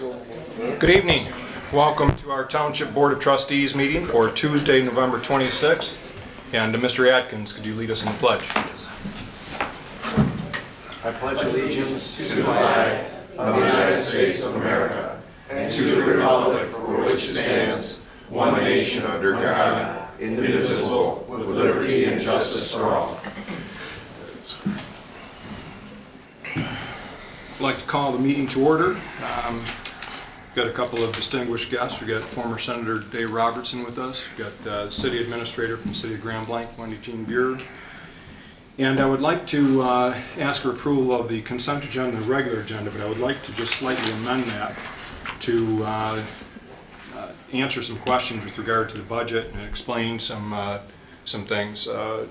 Good evening. Welcome to our Township Board of Trustees meeting for Tuesday, November 26th. And Mr. Atkins, could you lead us in the pledge? I pledge allegiance to the flag of the United States of America and to the republic for which it stands, one nation under God, indivisible, with liberty and justice for all. I'd like to call the meeting to order. Got a couple of distinguished guests. We've got former Senator Dave Robertson with us. We've got the City Administrator from the City of Grand Blanc, Wendy Jean Buer. And I would like to ask for approval of the consent agenda and the regular agenda, but I would like to just slightly amend that to answer some questions with regard to the budget and explain some things. Mr.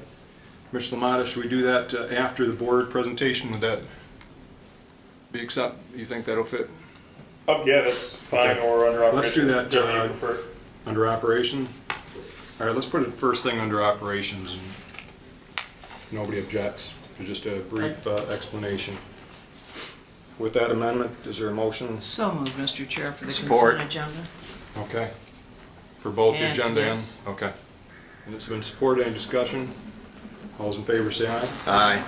LaMotta, should we do that after the board presentation? Would that be accepted? You think that'll fit? Oh, yeah, that's fine, Okay. or under operation. Let's do that Whichever you prefer. under operation. All right, let's put it first thing under operations, and nobody objects. It's just a brief explanation. With that amendment, is there a motion? So moved, Mr. Chair, for the Support. consent agenda. Okay. For both the And agenda and? yes. Okay. And it's been supported. Any discussion? All those in favor say aye. Aye.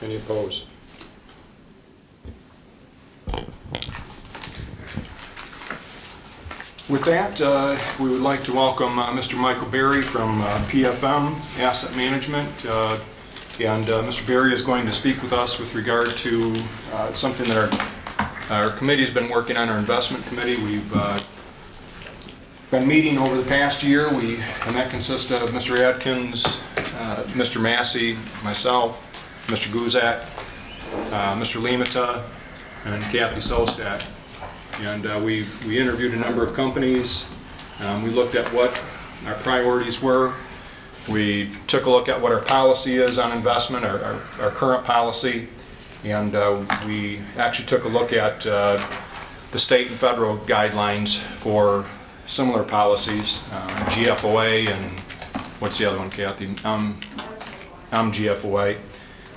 Any opposed? With that, we would like to welcome Mr. Michael Berry from PFM Asset Management. And Mr. Berry is going to speak with us with regard to something that our committee has been working on, our investment committee. We've been meeting over the past year, and that consists of Mr. Atkins, Mr. Massey, myself, Mr. Guzak, Mr. Limata, and Kathy Sostak. And we interviewed a number of companies. We looked at what our priorities were. We took a look at what our policy is on investment, our current policy, and we actually took a look at the state and federal guidelines for similar policies, GFOA and what's the other one, Kathy? GFOA,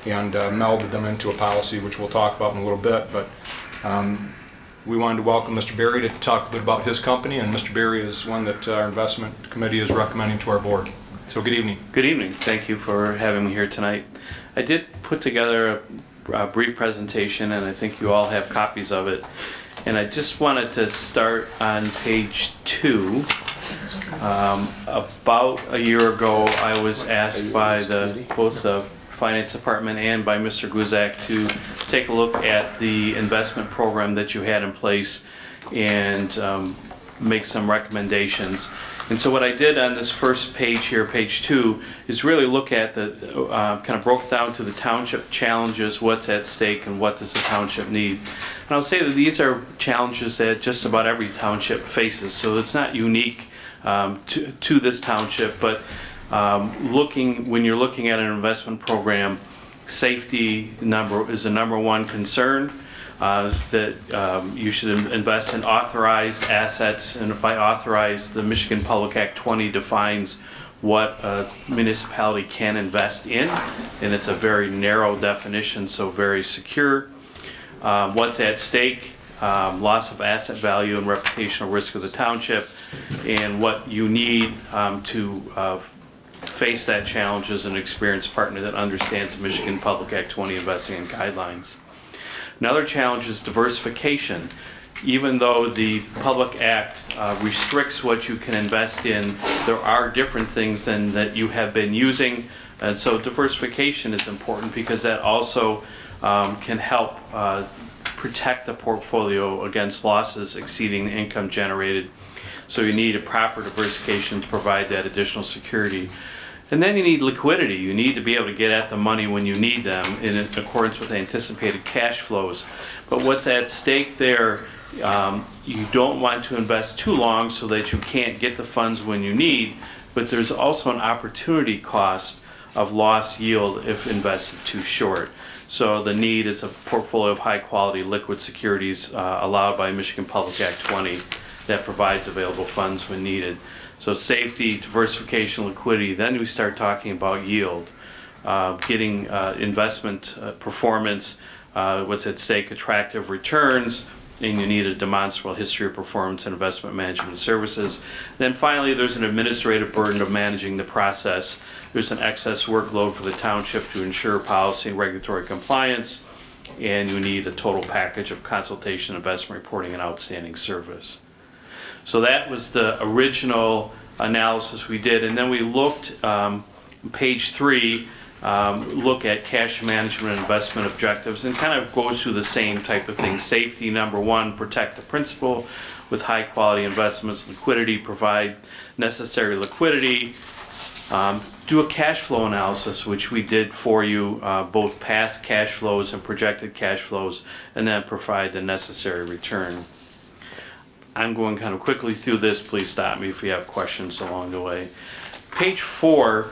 and melded them into a policy, which we'll talk about in a little bit. But we wanted to welcome Mr. Berry to talk a bit about his company, and Mr. Berry is one that our investment committee is recommending to our board. So good evening. Good evening. Thank you for having me here tonight. I did put together a brief presentation, and I think you all have copies of it. And I just wanted to start on page 2. About a year ago, I was asked by both the Finance Department and by Mr. Guzak to take a look at the investment program that you had in place and make some recommendations. And so what I did on this first page here, page 2, is really look at the, kind of broke down to the township challenges, what's at stake and what does the township need. And I'll say that these are challenges that just about every township faces, so it's not unique to this township, but when you're looking at an investment program, safety is the number one concern. That you should invest in authorized assets, and by authorized, the Michigan Public Act 20 defines what a municipality can invest in, and it's a very narrow definition, so very secure. What's at stake, loss of asset value and reputational risk of the township, and what you need to face that challenge as an experienced partner that understands the Michigan Public Act 20 investing in guidelines. Another challenge is diversification. Even though the Public Act restricts what you can invest in, there are different things than that you have been using, and so diversification is important because that also can help protect the portfolio against losses exceeding the income generated. So you need a proper diversification to provide that additional security. And then you need liquidity. You need to be able to get at the money when you need them in accordance with anticipated cash flows. But what's at stake there, you don't want to invest too long so that you can't get the funds when you need, but there's also an opportunity cost of lost yield if invested too short. So the need is a portfolio of high quality liquid securities allowed by Michigan Public Act 20 that provides available funds when needed. So safety, diversification, liquidity, then we start talking about yield, getting investment performance, what's at stake, attractive returns, and you need a demonstrable history of performance in investment management services. Then finally, there's an administrative burden of managing the process. There's an excess workload for the township to ensure policy and regulatory compliance, and you need a total package of consultation, investment reporting, and outstanding service. So that was the original analysis we did, and then we looked, page 3, look at cash management and investment objectives, and kind of goes through the same type of thing. Safety, number 1, protect the principal with high quality investments. Liquidity, provide necessary liquidity. Do a cash flow analysis, which we did for you, both past cash flows and projected cash flows, and then provide the necessary return. I'm going kind of quickly through this. Please stop me if you have questions along the way. Page 4,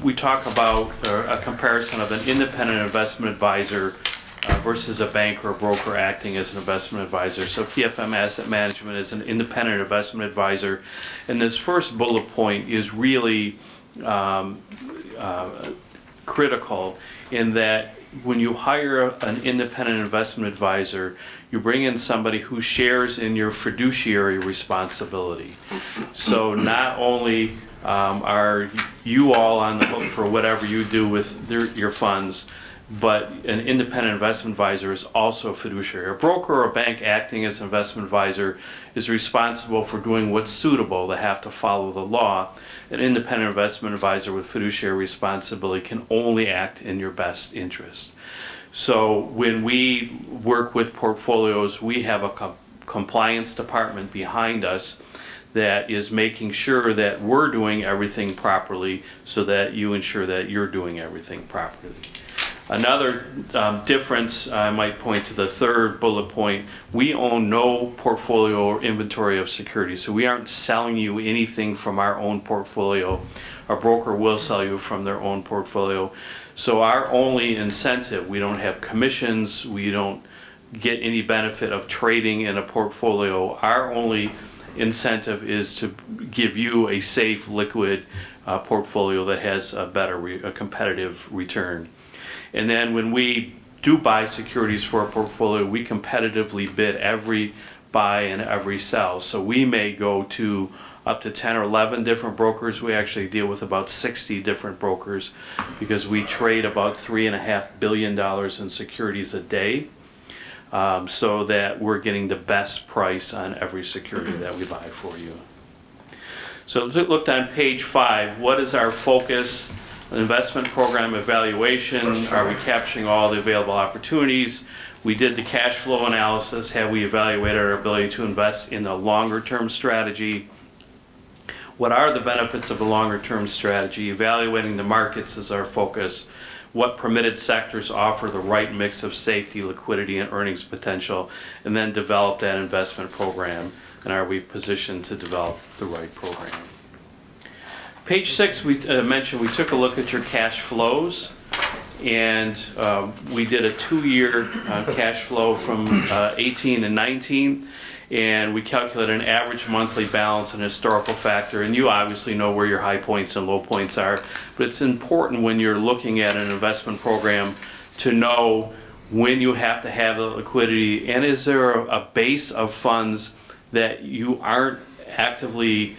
we talk about a comparison of an independent investment advisor versus a bank or a broker acting as an investment advisor. So PFM Asset Management is an independent investment advisor, and this first bullet point is really critical in that when you hire an independent investment advisor, you bring in somebody who shares in your fiduciary responsibility. So not only are you all on the hook for whatever you do with your funds, but an independent investment advisor is also a fiduciary. A broker or a bank acting as an investment advisor is responsible for doing what's suitable. They have to follow the law. An independent investment advisor with fiduciary responsibility can only act in your best interest. So when we work with portfolios, we have a compliance department behind us that is making sure that we're doing everything properly so that you ensure that you're doing everything properly. Another difference, I might point to the third bullet point, we own no portfolio or inventory of securities. So we aren't selling you anything from our own portfolio. Our broker will sell you from their own portfolio. So our only incentive, we don't have commissions, we don't get any benefit of trading in a portfolio. Our only incentive is to give you a safe, liquid portfolio that has a better, competitive return. And then when we do buy securities for a portfolio, we competitively bid every buy and every sell. So we may go to up to 10 or 11 different brokers. We actually deal with about 60 different brokers because we trade about $3.5 billion in securities a day, so that we're getting the best price on every security that we buy for you. So looked on page 5, what is our focus? Investment program evaluation, are we capturing all the available opportunities? We did the cash flow analysis, have we evaluated our ability to invest in a longer term strategy? What are the benefits of a longer term strategy? Evaluating the markets is our focus. What permitted sectors offer the right mix of safety, liquidity, and earnings potential? And then develop that investment program. And are we positioned to develop the right program? Page 6, we mentioned we took a look at your cash flows, and we did a 2-year cash flow from 18 and 19, and we calculated an average monthly balance and historical factor. And you obviously know where your high points and low points are, but it's important when you're looking at an investment program to know when you have to have the liquidity, and is there a base of funds that you aren't actively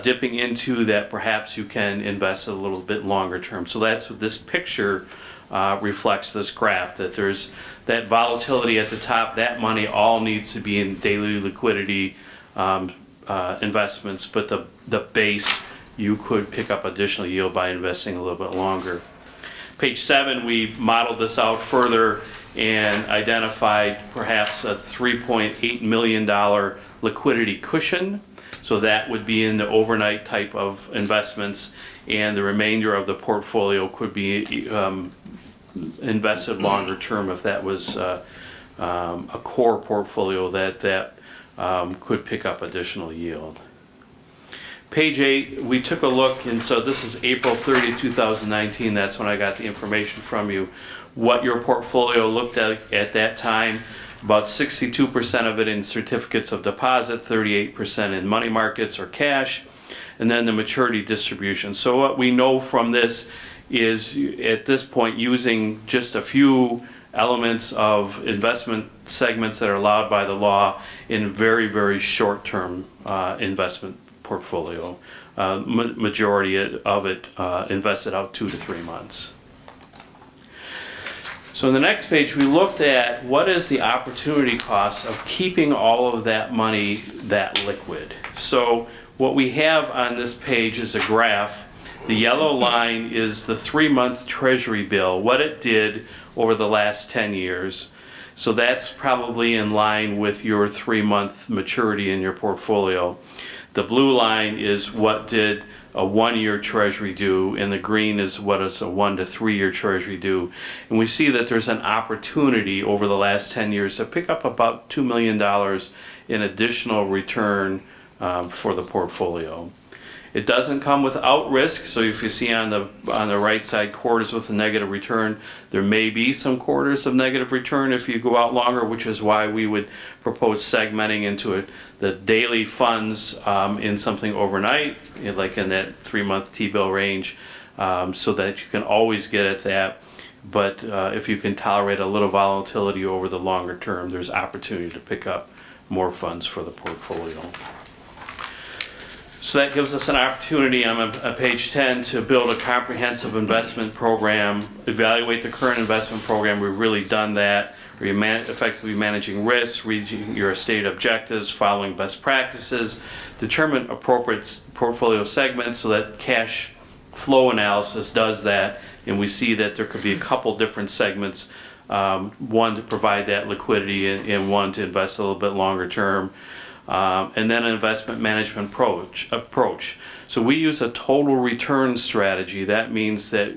dipping into that perhaps you can invest a little bit longer term. So that's what this picture reflects, this graph, that there's that volatility at the top. That money all needs to be in daily liquidity investments, but the base, you could pick up additional yield by investing a little bit longer. Page 7, we modeled this out further and identified perhaps a $3.8 million liquidity cushion. So that would be in the overnight type of investments, and the remainder of the portfolio could be invested longer term if that was a core portfolio that could pick up additional yield. Page 8, we took a look, and so this is April 30, 2019, that's when I got the information from you, what your portfolio looked at that time. About 62% of it in certificates of deposit, 38% in money markets or cash, and then the maturity distribution. So what we know from this is, at this point, using just a few elements of investment segments that are allowed by the law in very, very short-term investment portfolio. Majority of it invested out 2 to 3 months. So in the next page, we looked at what is the opportunity cost of keeping all of that money that liquid. So what we have on this page is a graph. The yellow line is the 3-month Treasury bill, what it did over the last 10 years. So that's probably in line with your 3-month maturity in your portfolio. The blue line is what did a 1-year Treasury do, and the green is what does a 1 to 3 year Treasury do. And we see that there's an opportunity over the last 10 years to pick up about $2 million in additional return for the portfolio. It doesn't come without risk, so if you see on the right side quarters with a negative return, there may be some quarters of negative return if you go out longer, which is why we would propose segmenting into the daily funds in something overnight, like in that 3-month T-bill range, so that you can always get at that. But if you can tolerate a little volatility over the longer term, there's opportunity to pick up more funds for the portfolio. So that gives us an opportunity on page 10 to build a comprehensive investment program, evaluate the current investment program. We've really done that. We're effectively managing risks, reaching your estate objectives, following best practices, determine appropriate portfolio segments so that cash flow analysis does that. And we see that there could be a couple different segments, one to provide that liquidity and one to invest a little bit longer term. And then an investment management approach. So we use a total return strategy. That means that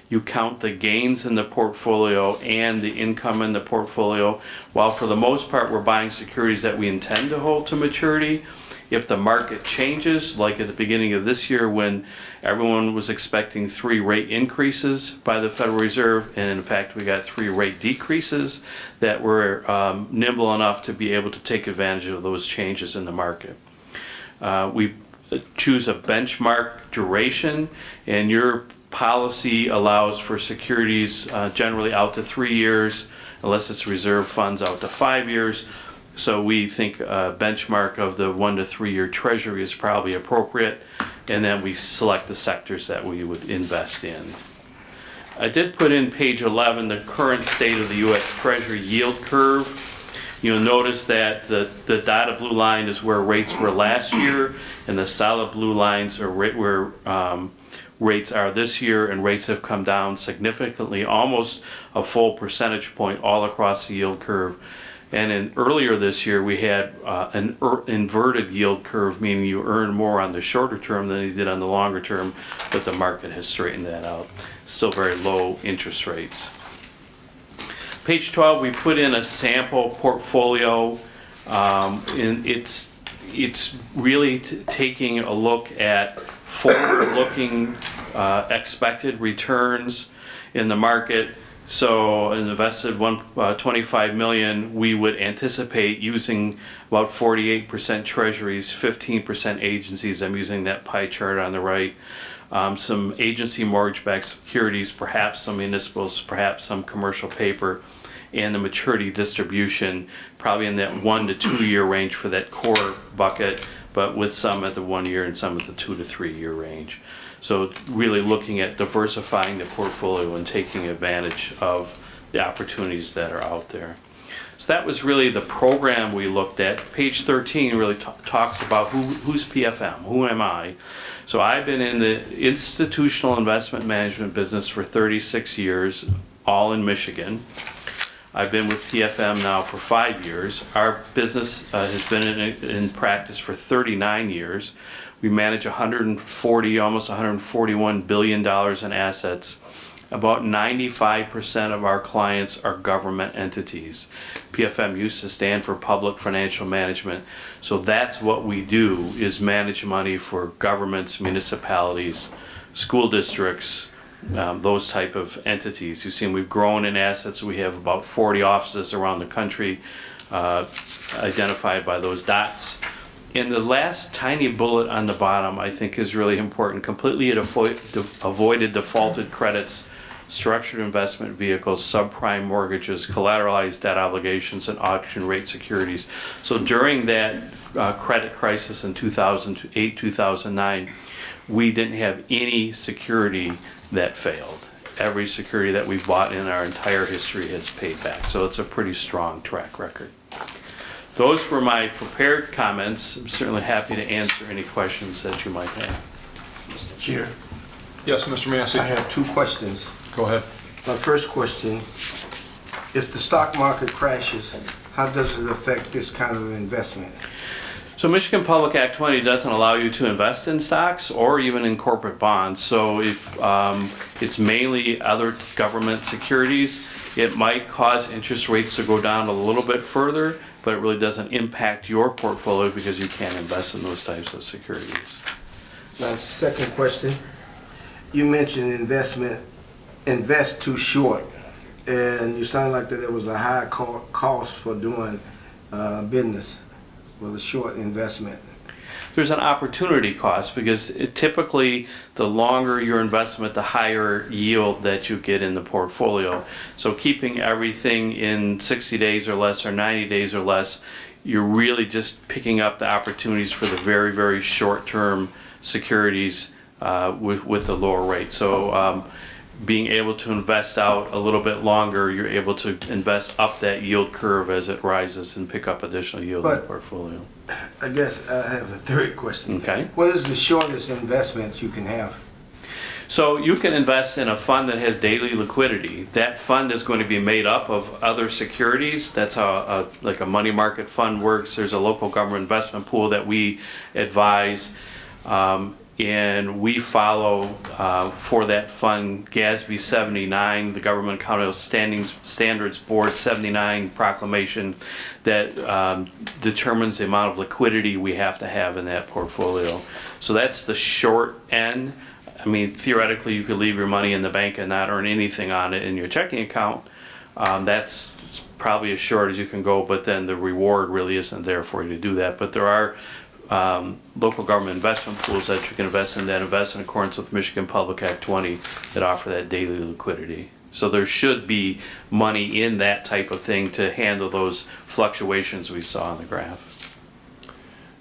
you count the gains in the portfolio and the income in the portfolio, while for the most part we're buying securities that we intend to hold to maturity. If the market changes, like at the beginning of this year when everyone was expecting 3 rate increases by the Federal Reserve, and in fact we got 3 rate decreases, that we're nimble enough to be able to take advantage of those changes in the market. We choose a benchmark duration, and your policy allows for securities generally out to 3 years, unless it's reserve funds out to 5 years. So we think a benchmark of the 1 to 3 year Treasury is probably appropriate, and then we select the sectors that we would invest in. I did put in page 11 the current state of the U.S. Treasury yield curve. You'll notice that the dotted blue line is where rates were last year, and the solid blue lines are where rates are this year, and rates have come down significantly, almost a full percentage point all across the yield curve. And earlier this year we had an inverted yield curve, meaning you earn more on the shorter term than you did on the longer term, but the market has straightened that out. Still very low interest rates. Page 12, we put in a sample portfolio. And it's really taking a look at forward-looking expected returns in the market. So an invested $25 million, we would anticipate using about 48% treasuries, 15% agencies. I'm using that pie chart on the right. Some agency mortgage-backed securities, perhaps some municipals, perhaps some commercial paper, and the maturity distribution probably in that 1 to 2 year range for that core bucket, but with some at the 1 year and some at the 2 to 3 year range. So really looking at diversifying the portfolio and taking advantage of the opportunities that are out there. So that was really the program we looked at. Page 13 really talks about who's PFM, who am I? So I've been in the institutional investment management business for 36 years, all in Michigan. I've been with PFM now for 5 years. Our business has been in practice for 39 years. We manage almost $141 billion in assets. About 95% of our clients are government entities. PFM used to stand for Public Financial Management. So that's what we do, is manage money for governments, municipalities, school districts, those type of entities. You see, we've grown in assets. We have about 40 offices around the country identified by those dots. And the last tiny bullet on the bottom I think is really important. Completely avoided defaulted credits structured investment vehicles, subprime mortgages, collateralized debt obligations, and auction rate securities. So during that credit crisis in 2008, 2009, we didn't have any security that failed. Every security that we've bought in our entire history has paid back. So it's a pretty strong track record. Those were my prepared comments. I'm certainly happy to answer any questions that you might have. Mr. Chair, Yes, Mr. Massey? I have two questions. Go ahead. My first question, if the stock market crashes, how does it affect this kind of investment? So Michigan Public Act 20 doesn't allow you to invest in stocks or even in corporate bonds. So if it's mainly other government securities, it might cause interest rates to go down a little bit further, but it really doesn't impact your portfolio because you can't invest in those types of securities. My second question, you mentioned invest too short, and you sound like that there was a high cost for doing business with a short investment. There's an opportunity cost because typically the longer your investment, the higher yield that you get in the portfolio. So keeping everything in 60 days or less or 90 days or less, you're really just picking up the opportunities for the very, very short-term securities with the lower rate. So being able to invest out a little bit longer, you're able to invest up that yield curve as it rises and pick up additional yield in the portfolio. I guess I have a third question. Okay. What is the shortest investment you can have? So you can invest in a fund that has daily liquidity. That fund is going to be made up of other securities. That's how like a money market fund works. There's a local government investment pool that we advise. And we follow for that fund GASB 79, the Government Accounting Standards Board 79 proclamation that determines the amount of liquidity we have to have in that portfolio. So that's the short end. I mean, theoretically, you could leave your money in the bank and not earn anything on it in your checking account. That's probably as short as you can go, but then the reward really isn't there for you to do that. But there are local government investment pools that you can invest in that invest in accordance with Michigan Public Act 20 that offer that daily liquidity. So there should be money in that type of thing to handle those fluctuations we saw on the graph.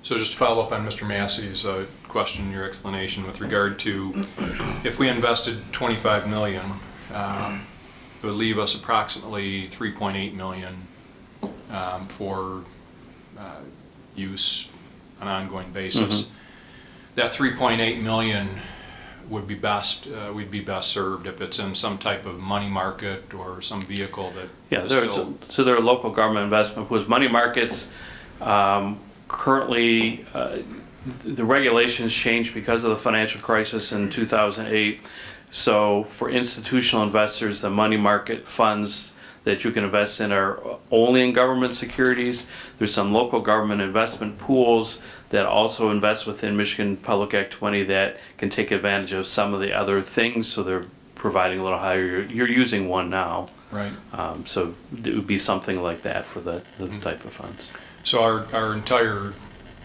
So just to follow up on Mr. Massey's question, your explanation with regard to if we invested $25 million, it would leave us approximately $3.8 million for use on an ongoing basis. Mm-hmm. That 3.8 million would be best, we'd be best served if it's in some type of money market or some vehicle that Yeah, is still... so there are local government investment pools. Money markets, currently, the regulations changed because of the financial crisis in 2008. So for institutional investors, the money market funds that you can invest in are only in government securities. There's some local government investment pools that also invest within Michigan Public Act 20 that can take advantage of some of the other things, so they're providing a little higher. You're using one now. Right. So it would be something like that for the type of funds. So our entire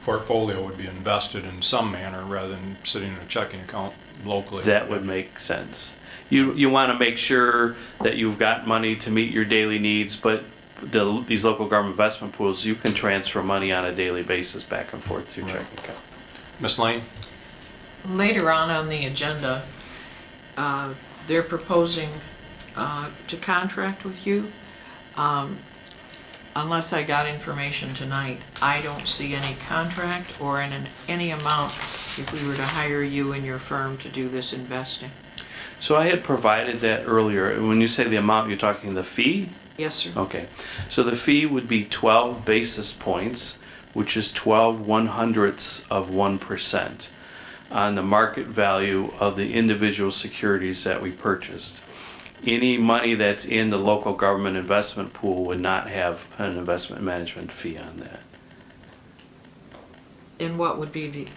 portfolio would be invested in some manner rather than sitting in a checking account locally. That would make sense. You want to make sure that you've got money to meet your daily needs, but these local government investment pools, you can transfer money on a daily basis back and forth to your checking account. Ms. Lane? Later on the agenda, they're proposing to contract with you. Unless I got information tonight, I don't see any contract or any amount if we were to hire you and your firm to do this investing. So I had provided that earlier. When you say the amount, you're talking the fee? Yes, sir. Okay. So the fee would be 12 basis points, which is 12 1/100ths of 1% on the market value of the individual securities that we purchased. Any money that's in the local government investment pool would not have an investment management fee on that. And what would be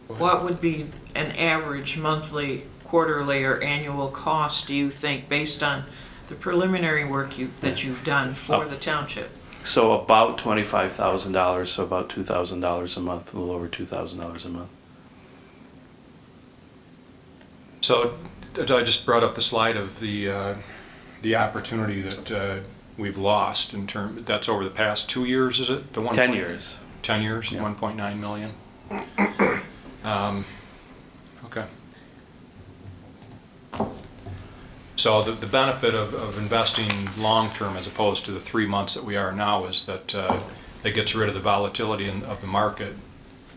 what would be an average monthly, quarterly, or annual cost, do you think, based on the preliminary work that you've done for the township? So about $25,000, so about $2,000 a month, a little over $2,000 a month. So I just brought up the slide of the opportunity that we've lost in term, that's over the past 2 years, is it? The 10 years. 10 years, Yeah. 1.9 million. Okay. So the benefit of investing long-term as opposed to the 3 months that we are now is that it gets rid of the volatility of the market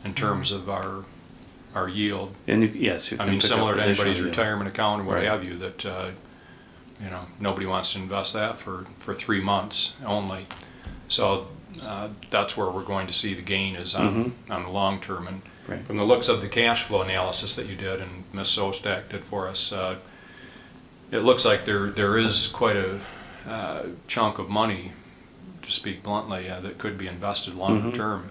in terms of our yield. And yes, you I can mean, pick similar up to anybody's additional, yeah. retirement account or what Right. have you, that, you know, nobody wants to invest that for 3 months only. So that's where we're going to see the gain is on the long term. And Right. from the looks of the cash flow analysis that you did and Ms. Sostak did for us, it looks like there is quite a chunk of money, to speak bluntly, that could be invested longer term.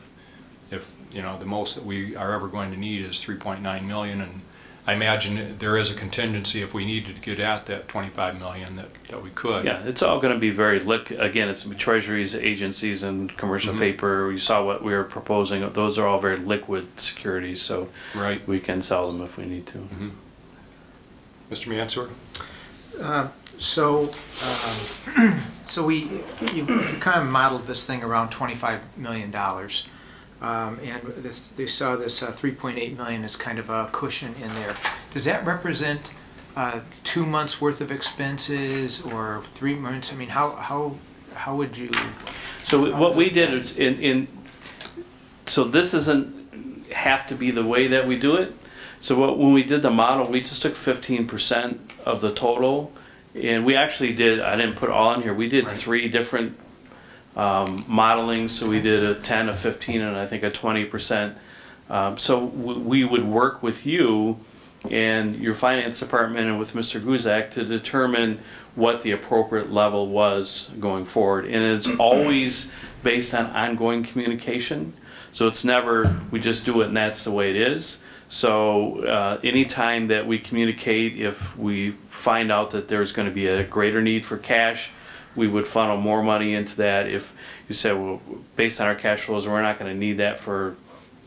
If you know, the most that we are ever going to need is 3.9 million, and I imagine there is a contingency if we needed to get at that 25 million that we could. Yeah, it's all going to be very again, it's treasuries, agencies, and commercial paper. You saw what we were proposing. Those are all very liquid securities, so Right. we can sell them if we need to. Mr. Mansor? So you kind of modeled this thing around $25 million. And they saw this 3.8 million as kind of a cushion in there. Does that represent 2 months worth of expenses or 3 months? I mean, how would you? So what we did is so this doesn't have to be the way that we do it. So when we did the model, we just took 15% of the total, and we actually did, I didn't put it all in here, we did Right. 3 different modeling. So we did a 10, a 15, and I think a 20%. So we would work with you and your finance department and with Mr. Guzak to determine what the appropriate level was going forward. And it's always based on ongoing communication. So it's never, we just do it and that's the way it is. So anytime that we communicate, if we find out that there's going to be a greater need for cash, we would funnel more money into that. If you say, well, based on our cash flows, we're not going to need that for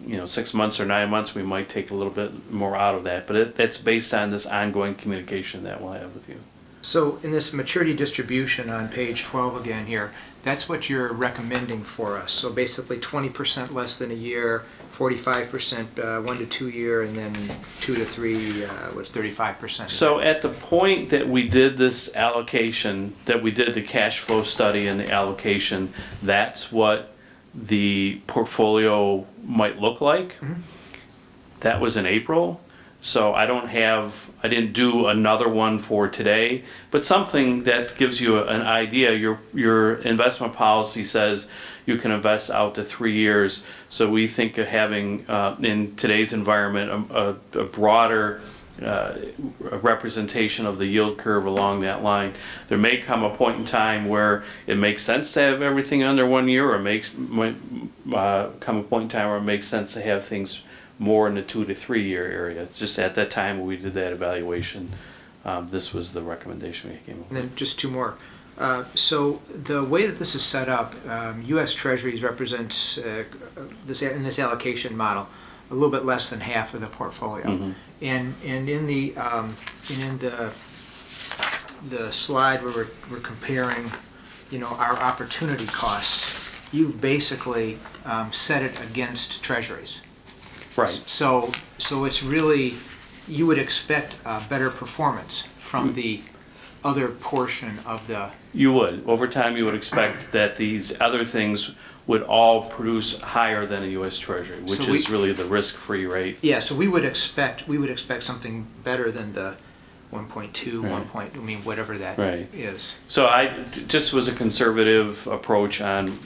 6 months or 9 months, we might take a little bit more out of that. But that's based on this ongoing communication that we'll have with you. So in this maturity distribution on page 12 again here, that's what you're recommending for us. So basically 20% less than a year, 45% 1 to 2 year, and then 2 to 3 was 35%. So at the point that we did this allocation, that we did the cash flow study and the allocation, that's what the portfolio might look like. That was in April. So I didn't do another one for today, but something that gives you an idea. Your investment policy says you can invest out to 3 years. So we think of having, in today's environment, a broader representation of the yield curve along that line. There may come a point in time where it makes sense to have everything under 1 year, or might come a point in time where it makes sense to have things more in the 2 to 3 year area. Just at that time when we did that evaluation, this was the recommendation we came up And with. then just 2 more. So the way that this is set up, U.S. Treasuries represents, in this allocation model, a little bit less than half of the portfolio. And in the slide where we're comparing, our opportunity costs, you've basically set it against Treasuries. Right. So it's really, you would expect better performance from the other portion of the. You would. Over time, you would expect that these other things would all produce higher than a U.S. Treasury, which So is really the risk-free rate. Yeah, so we would expect something better than the 1.2, Right. Whatever that Right. is. So I just was a conservative approach on,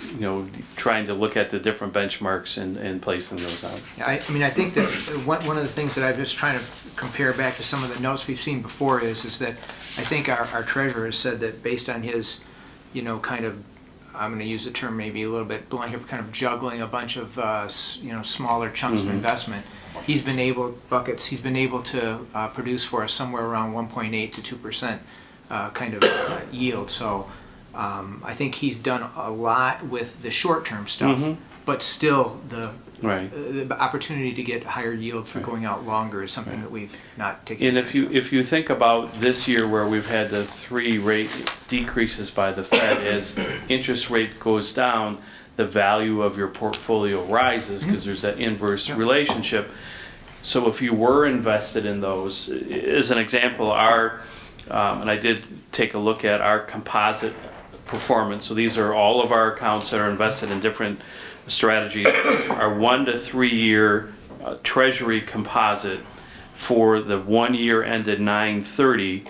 trying to look at the different benchmarks and placing those out. I think that one of the things that I'm just trying to compare back to some of the notes we've seen before is that I think our treasurer has said that based on his, kind of, I'm going to use the term maybe a little bit blunt here, kind of juggling a bunch of, smaller chunks of investment, he's been able to produce for us somewhere around 1.8 to 2% kind of yield. So I think he's done a lot with the short-term stuff, but still Right. the opportunity to get higher yield for going out longer is something that we've not taken. And advantage of. if you think about this year where we've had the 3 rate decreases by the Fed, as interest rate goes down, the value of your portfolio rises because there's that inverse relationship. So if you were invested in those, as an example, and I did take a look at our composite performance. So these are all of our accounts that are invested in different strategies. Our 1 to 3 year Treasury composite for the 1 year ended 9/30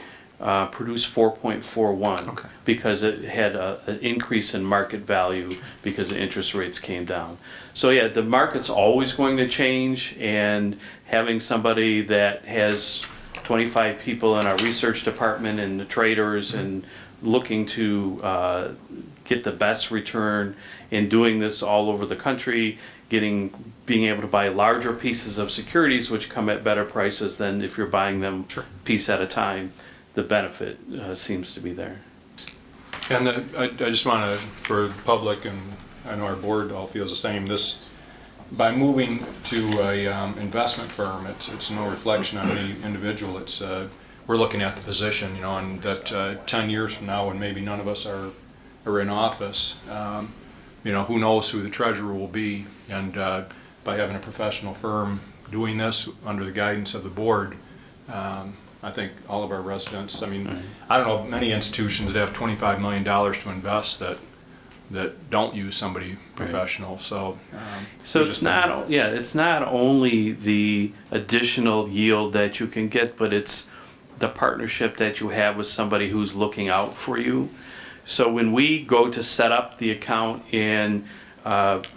produced 4.41 Okay. because it had an increase in market value because the interest rates came down. So yeah, the market's always going to change, and having somebody that has 25 people in our research department and the traders and looking to get the best return in doing this all over the country, being able to buy larger pieces of securities which come at better prices than if you're buying them piece at a time, the benefit seems to be there. And I just want to, for the public, and I know our board all feels the same, by moving to a investment firm, it's no reflection on any individual. It's we're looking at the position, and that 10 years from now, when maybe none of us are in office, who knows who the treasurer will be. And by having a professional firm doing this under the guidance of the board, I think all of our residents, I don't know many institutions that have $25 million to invest that don't use somebody professional. So it's not only the additional yield that you can get, but it's the partnership that you have with somebody who's looking out for you. So when we go to set up the account and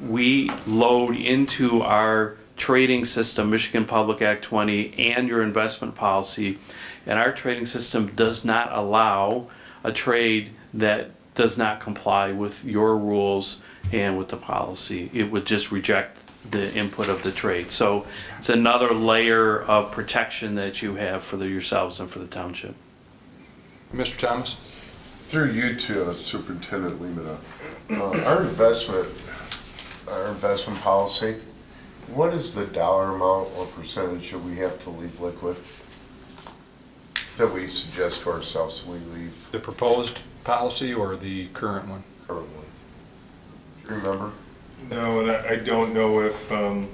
we load into our trading system, Michigan Public Act 20, and your investment policy, and our trading system does not allow a trade that does not comply with your rules and with the policy. It would just reject the input of the trade. So it's another layer of protection that you have for yourselves and for the township. Mr. Thomas? Through you to Superintendent Lemata, our investment policy, what is the dollar amount or percentage that we have to leave liquid that we suggest to ourselves we leave The proposed policy or the current one? currently? Do you remember? No, and I don't know if, I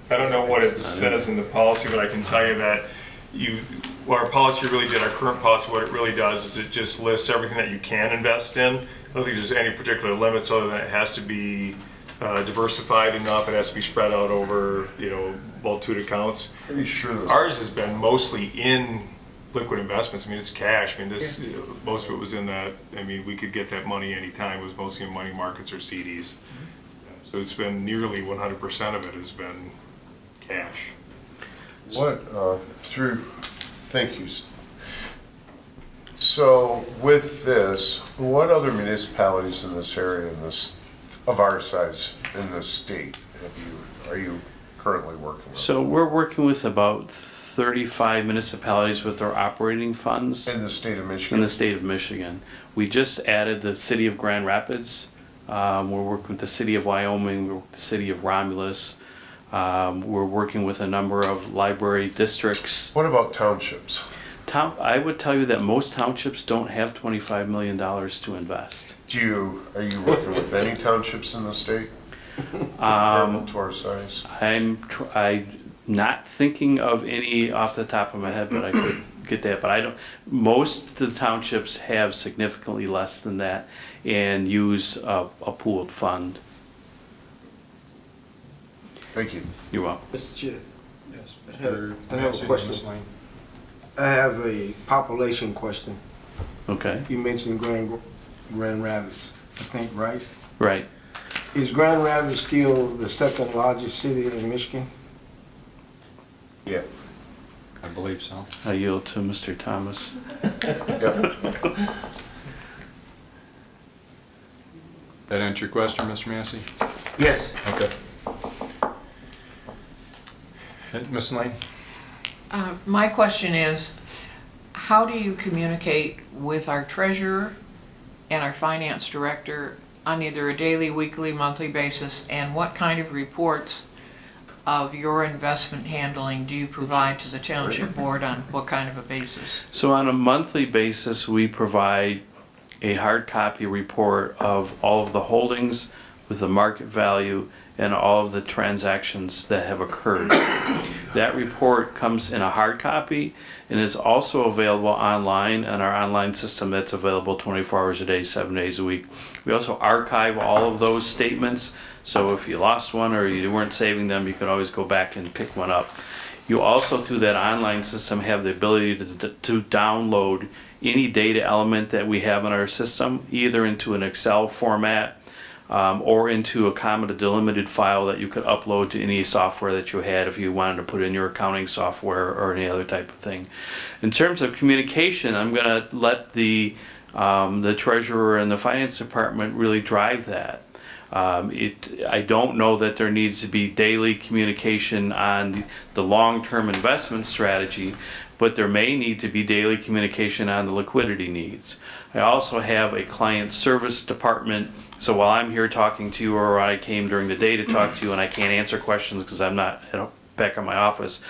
don't know what it says in the policy, but I can tell you that what our policy really did, our current policy, what it really does is it just lists everything that you can invest in. I don't think there's any particular limits other than it has to be diversified enough. It has to be spread out over, multitude accounts. Pretty sure that Ours has been mostly in liquid investments. It's cash. Most of it was in that. We could get that money anytime. It was mostly in money markets or CDs. So it's been nearly 100% of it has been cash. thank you. So with this, what other municipalities in this area, of our size in the state, are you currently working with? So we're working with about 35 municipalities with their operating funds In the state of Michigan? in the state of Michigan. We just added the city of Grand Rapids. We're working with the city of Wyoming. We're with the city of Romulus. We're working with a number of library districts. What about townships? I would tell you that most townships don't have $25 million to invest. Are you working with any townships in the state? Comparable to our size? I'm not thinking of any off the top of my head, but I could get that. But I don't. Most of the townships have significantly less than that and use a pooled fund. Thank you. You're welcome. Mr. Chair, Yes. I have a question. I have a population question. Okay. You mentioned Grand Rapids, I think, right? Right. Is Grand Rapids still the second largest city in Michigan? Yeah. I believe so. I yield to Mr. Thomas. Yep. That answer your question, Mr. Massey? Yes. Okay. Ms. Lane? My question is, how do you communicate with our treasurer and our finance director on either a daily, weekly, monthly basis? And what kind of reports of your investment handling do you provide to the township board on what kind of a basis? So on a monthly basis, we provide a hard copy report of all of the holdings with the market value and all of the transactions that have occurred. That report comes in a hard copy and is also available online on our online system that's available 24 hours a day, 7 days a week. We also archive all of those statements, so if you lost one or you weren't saving them, you can always go back and pick one up. You also, through that online system, have the ability to download any data element that we have in our system, either into an Excel format or into a comma delimited file that you could upload to any software that you had if you wanted to put in your accounting software or any other type of thing. In terms of communication, I'm going to let the treasurer and the finance department really drive that. I don't know that there needs to be daily communication on the long-term investment strategy, but there may need to be daily communication on the liquidity needs. I also have a client service department, so while I'm here talking to you, or I came during the day to talk to you and I can't answer questions because I'm not back in my office,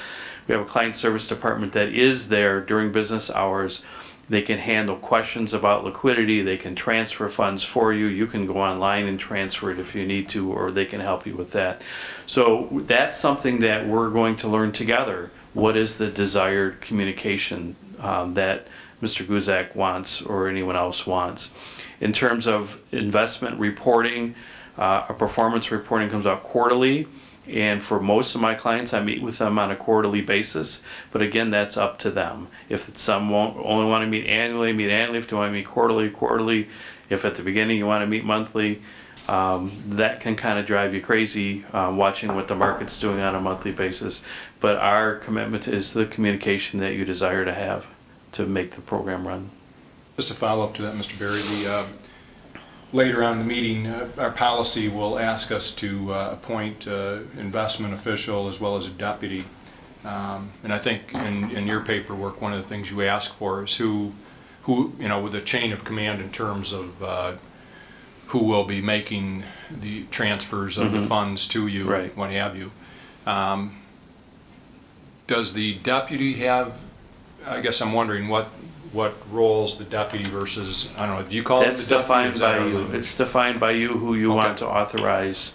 we have a client service department that is there during business hours. They can handle questions about liquidity, they can transfer funds for you, you can go online and transfer it if you need to, or they can help you with that. So that's something that we're going to learn together. What is the desired communication that Mr. Guzak wants or anyone else wants? In terms of investment reporting, a performance reporting comes out quarterly. And for most of my clients, I meet with them on a quarterly basis. But again, that's up to them. If some only want to meet annually, meet annually. If they want to meet quarterly, quarterly. If at the beginning you want to meet monthly, that can kind of drive you crazy watching what the market's doing on a monthly basis. But our commitment is the communication that you desire to have to make the program run. Just to follow up to that, Mr. Berry, later on in the meeting, our policy will ask us to appoint investment official as well as a deputy. And I think in your paperwork, one of the things you ask for is who with a chain of command in terms of who will be making the transfers of the funds to you, right, what have you. Does the deputy have, I guess I'm wondering what roles the deputy versus, I don't know, do you call it the deputy? Defined by you. It's defined by you who you want to authorize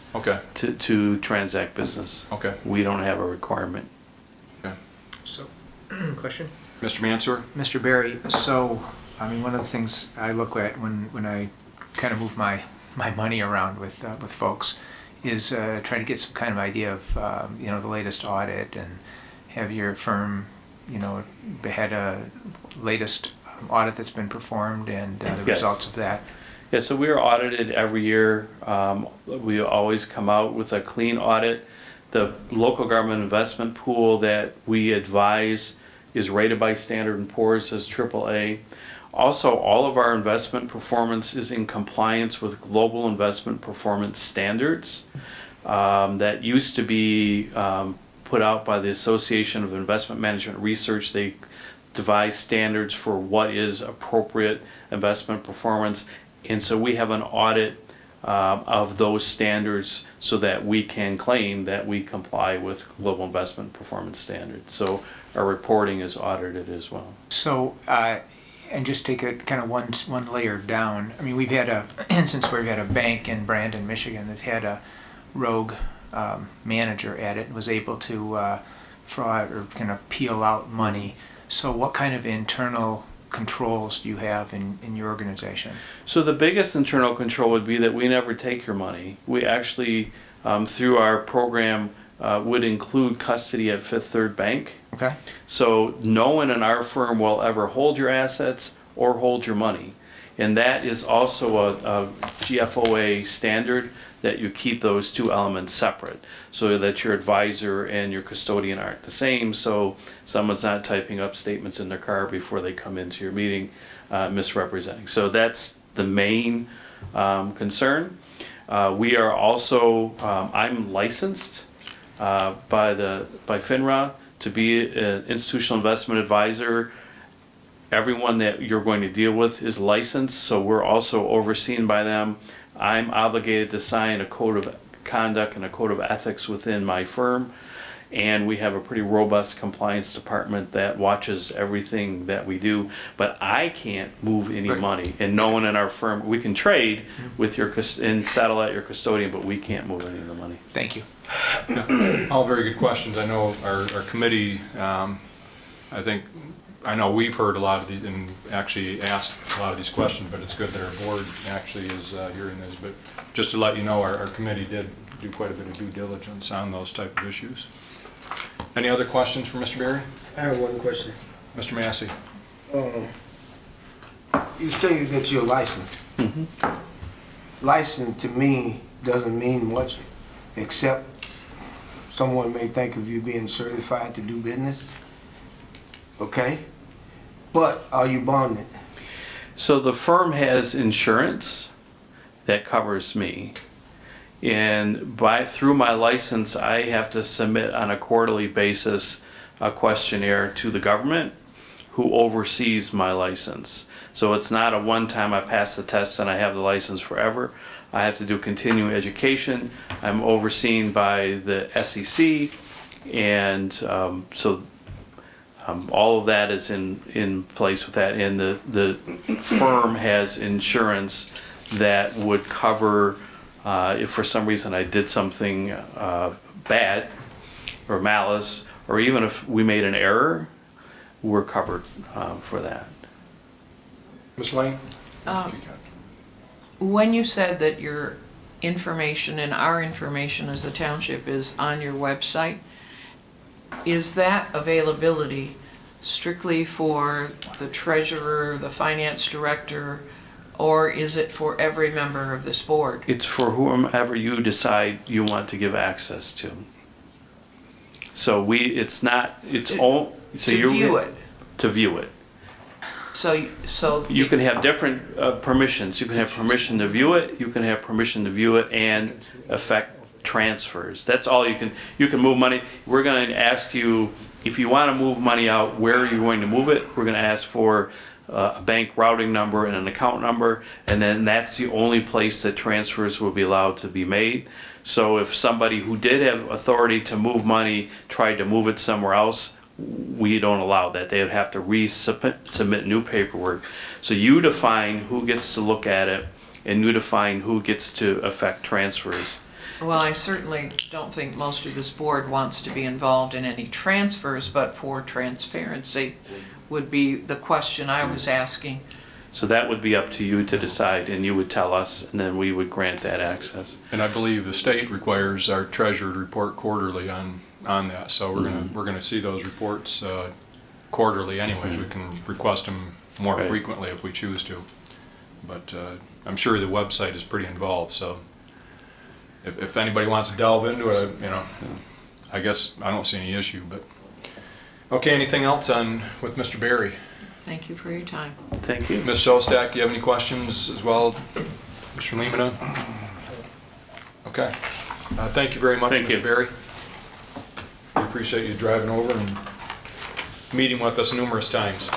to transact business. Okay. We don't have a requirement. Okay. So, question? Mr. Mansour? Mr. Berry, so, I mean, one of the things I look at when I kind of move my money around with folks is try to get some kind of idea of, the latest audit, and have your firm, had a latest audit that's been performed and the Yes. results of that. Yeah, so we are audited every year. We always come out with a clean audit. The local government investment pool that we advise is rated by Standard & Poor's as AAA. Also, all of our investment performance is in compliance with global investment performance standards that used to be put out by the Association of Investment Management Research. They devise standards for what is appropriate investment performance, and so we have an audit of those standards so that we can claim that we comply with global investment performance standards. So our reporting is audited as well. So, and just take it kind of one layer down. I mean, we've had a instance where we had a bank in Brandon, Michigan that had a rogue manager at it and was able to fraud or kind of peel out money. So what kind of internal controls do you have in your organization? So the biggest internal control would be that we never take your money. We actually, through our program, would include custody at Fifth Third Bank. Okay. So no one in our firm will ever hold your assets or hold your money. And that is also a GFOA standard, that you keep those two elements separate so that your advisor and your custodian aren't the same, so someone's not typing up statements in their car before they come into your meeting misrepresenting. So that's the main concern. We are also, I'm licensed by FINRA to be an institutional investment advisor. Everyone that you're going to deal with is licensed, so we're also overseen by them. I'm obligated to sign a code of conduct and a code of ethics within my firm. And we have a pretty robust compliance department that watches everything that we do. But I can't move any money, and no one in our firm, we can trade with your, and settle at your custodian, but we can't move any of the money. Thank you. All very good questions. I know our committee, I know we've heard a lot of these and actually asked a lot of these questions, but it's good that our board actually is hearing this. But just to let you know, our committee did do quite a bit of due diligence on those type of issues. Any other questions for Mr. Berry? I have one question. Mr. Massey? You stated that you're licensed. License to me doesn't mean much, except someone may think of you being certified to do business. Okay? But are you bonded? So the firm has insurance that covers me. And through my license, I have to submit on a quarterly basis a questionnaire to the government who oversees my license. So it's not a one-time I pass the test and I have the license forever. I have to do continuing education. I'm overseen by the SEC, and all of that is in place with that. And the firm has insurance that would cover if for some reason I did something bad or malice, or even if we made an error, we're covered for that. Ms. Lane? When you said that your information and our information as a township is on your website, is that availability strictly for the treasurer, the finance director, or is it for every member of this board? It's for whomever you decide you want to give access to. So To view it. To view it. So You can have different permissions. You can have permission to view it. You can have permission to view it and affect transfers. That's all you can move money. We're going to ask you, if you want to move money out, where are you going to move it? We're going to ask for a bank routing number and an account number, and then that's the only place that transfers will be allowed to be made. So if somebody who did have authority to move money tried to move it somewhere else, we don't allow that. They would have to resubmit new paperwork. So you define who gets to look at it, and you define who gets to affect transfers. Well, I certainly don't think most of this board wants to be involved in any transfers, but for transparency would be the question I was asking. So that would be up to you to decide, and you would tell us, and then we would grant that access. And I believe the state requires our treasurer to report quarterly on that. So we're gonna see those reports quarterly anyways. We can request them more Right. frequently if we choose to. But I'm sure the website is pretty involved, so if anybody wants to delve into it, I guess I don't see any issue, but. Okay, anything else with Mr. Berry? Thank you for your time. Thank you. Ms. Shostak, you have any questions as well? Mr. Lemona? Okay. Thank you very much, Thank you. Mr. Berry. We appreciate you driving over and meeting with us numerous times.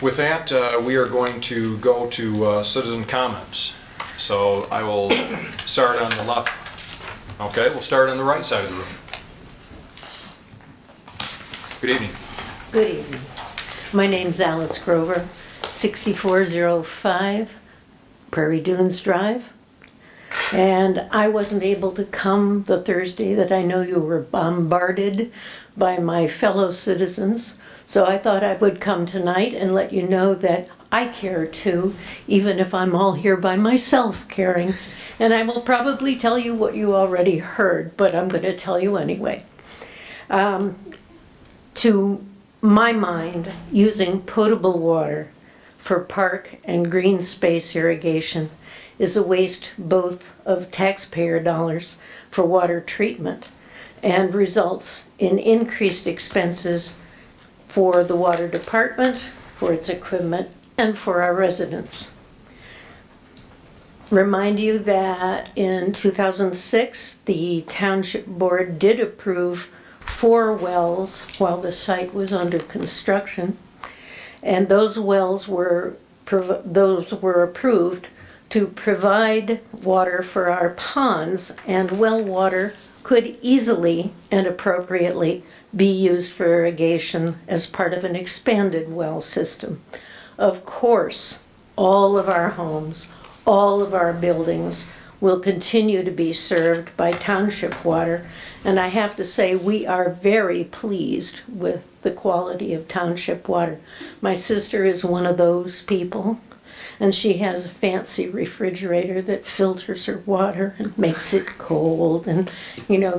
With that, we are going to go to citizen comments. So I will start on the left. Okay, we'll start on the right side of the room. Good evening. Good evening. My name's Alice Grover, 6405 Prairie Dunes Drive. And I wasn't able to come the Thursday that I know you were bombarded by my fellow citizens. So I thought I would come tonight and let you know that I care too, even if I'm all here by myself caring. And I will probably tell you what you already heard, but I'm going to tell you anyway. To my mind, using potable water for park and green space irrigation is a waste both of taxpayer dollars for water treatment and results in increased expenses for the water department, for its equipment, and for our residents. Remind you that in 2006, the Township Board did approve 4 wells while the site was under construction, and those wells were approved to provide water for our ponds, and well water could easily and appropriately be used for irrigation as part of an expanded well system. Of course, all of our homes, all of our buildings will continue to be served by township water, and I have to say we are very pleased with the quality of township water. My sister is one of those people, and she has a fancy refrigerator that filters her water and makes it cold and,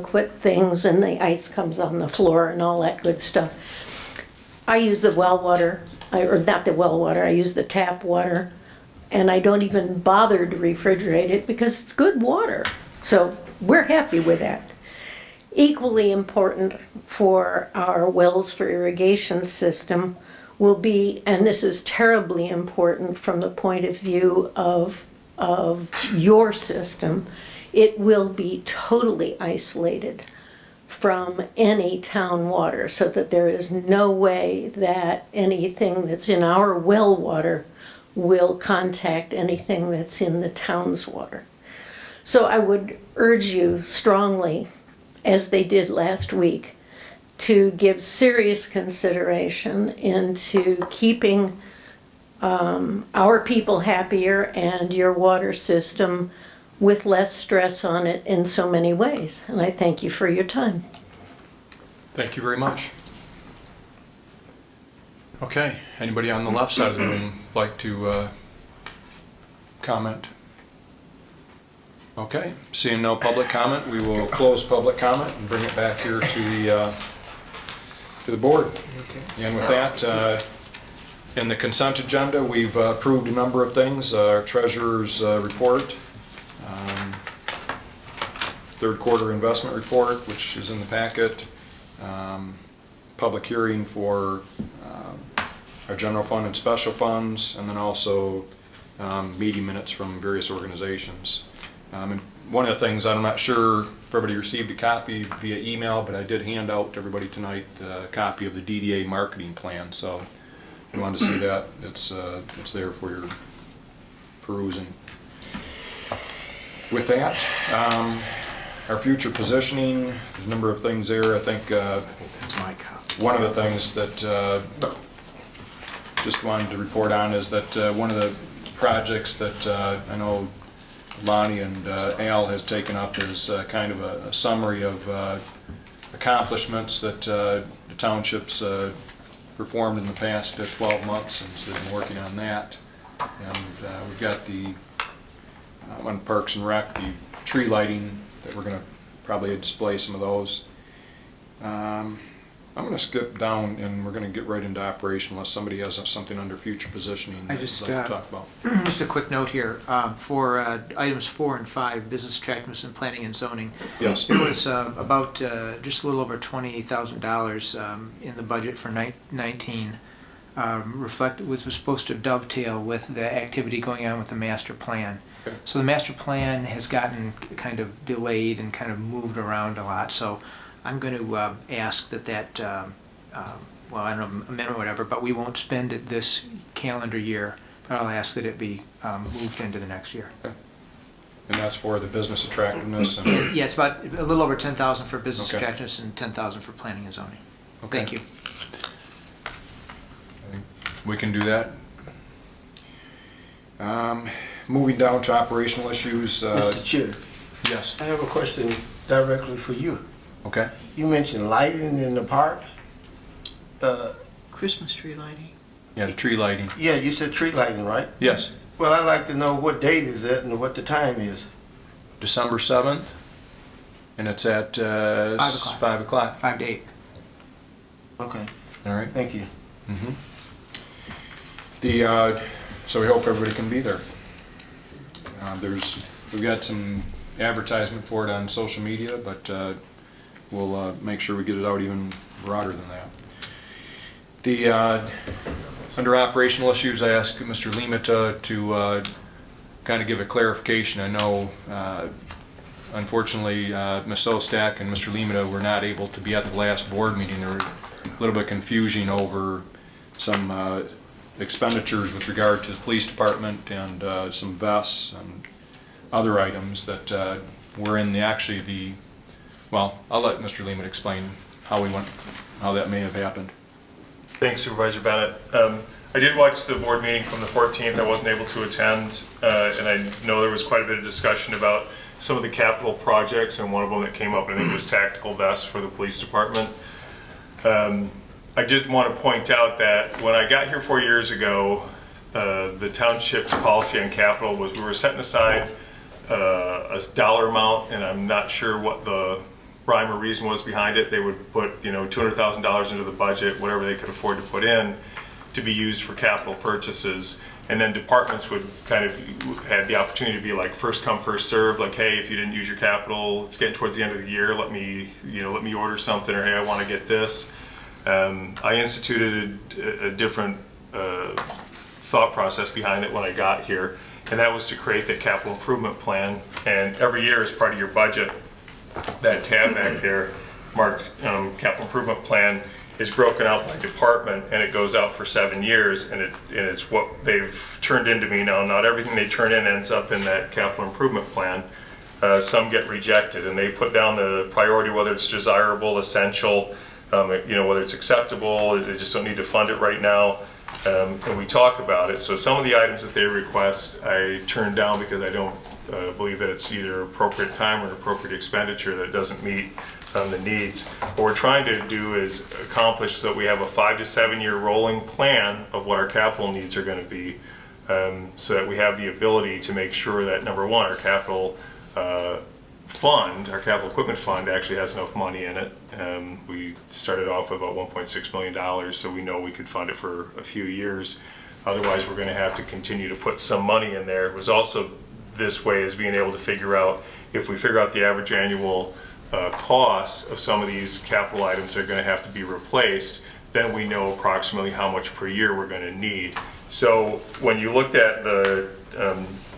quit things, and the ice comes on the floor and all that good stuff. I use the well water, or not the well water, I use the tap water, and I don't even bother to refrigerate it because it's good water. So we're happy with that. Equally important for our wells for irrigation system will be, and this is terribly important from the point of view of your system, it will be totally isolated from any town water, so that there is no way that anything that's in our well water will contact anything that's in the town's water. So I would urge you strongly, as they did last week, to give serious consideration into keeping our people happier and your water system with less stress on it in so many ways. And I thank you for your time. Thank you very much. Okay, anybody on the left side of the room like to comment? Okay, seeing no public comment, we will close public comment and bring it back here to the board. And with that, in the consent agenda, we've approved a number of things. Our treasurer's report, third quarter investment report, which is in the packet, public hearing for our general fund and special funds, and then also meeting minutes from various organizations. And one of the things, I'm not sure if everybody received a copy via email, but I did hand out to everybody tonight a copy of the DDA marketing plan. So if you want to see that, it's there for your perusing. With that, our future positioning, there's a number of things there. I think That's my copy. one of the things that just wanted to report on is that one of the projects that I know Lonnie and Al have taken up is kind of a summary of accomplishments that the townships performed in the past 12 months, and so they've been working on that. And we've got the on Parks and Rec, the tree lighting that we're going to probably display some of those. I'm going to skip down and we're going to get right into operation unless somebody has something under future positioning I that just, they'd like to talk about. Just a quick note here, for items 4 and 5, business attractiveness and planning and zoning. Yes. There was about just a little over $28,000 in the budget for 19, which was supposed to dovetail with the activity going on with the master plan. Okay. So the master plan has gotten kind of delayed and kind of moved around a lot. So I'm going to ask that well, I don't know, amendment or whatever, but we won't spend it this calendar year, but I'll ask that it be moved into the next year. Okay. And that's for the business attractiveness and... Yeah, it's about a little over 10,000 for business Okay. attractiveness and 10,000 for planning and zoning. Okay. Thank you. I think we can do that. Moving down to operational issues. Mr. Chair, Yes. I have a question directly for you. Okay. You mentioned lighting in the park. Christmas tree lighting. Yeah, the tree lighting. Yeah, you said tree lighting, right? Yes. Well, I'd like to know what date is it and what the time is. December 7th, and it's at 5 o'clock. 5 to 8. Okay, All right. thank you. Mm-hmm. So we hope everybody can be there. We've got some advertisement for it on social media, but we'll make sure we get it out even broader than that. Under operational issues, I asked Mr. Limita to kind of give a clarification. I know, unfortunately, Ms. Ostak and Mr. Limita were not able to be at the last board meeting. There was a little bit of confusion over some expenditures with regard to the police department and some vests and other items that were in well, I'll let Mr. Lehman explain how that may have happened. Thanks, Supervisor Bennett. I did watch the board meeting from the 14th. I wasn't able to attend, and I know there was quite a bit of discussion about some of the capital projects, and one of them that came up, I think, was tactical vests for the police department. I did want to point out that when I got here 4 years ago, the township's policy on capital was we were setting aside a dollar amount, and I'm not sure what the rhyme or reason was behind it. They would put, $200,000 into the budget, whatever they could afford to put in, to be used for capital purchases. And then departments would kind of had the opportunity to be like first come, first serve, like, hey, if you didn't use your capital, it's getting towards the end of the year, let me order something, or hey, I want to get this. I instituted a different thought process behind it when I got here, and that was to create that capital improvement plan. And every year, as part of your budget, that tab back there marked capital improvement plan is broken out by department, and it goes out for 7 years, and it's what they've turned into me now. Not everything they turn in ends up in that capital improvement plan. Some get rejected, and they put down the priority, whether it's desirable, essential, whether it's acceptable. They just don't need to fund it right now, and we talk about it. So some of the items that they request, I turn down because I don't believe that it's either appropriate time or appropriate expenditure that doesn't meet the needs. What we're trying to do is accomplish so that we have a 5 to 7 year rolling plan of what our capital needs are going to be, so that we have the ability to make sure that, number one, our capital fund, our capital equipment fund, actually has enough money in it. We started off with about $1.6 million, so we know we could fund it for a few years. Otherwise, we're going to have to continue to put some money in there. It was also this way as being able to figure out, if we figure out the average annual costs of some of these capital items that are going to have to be replaced, then we know approximately how much per year we're going to need. So when you looked at the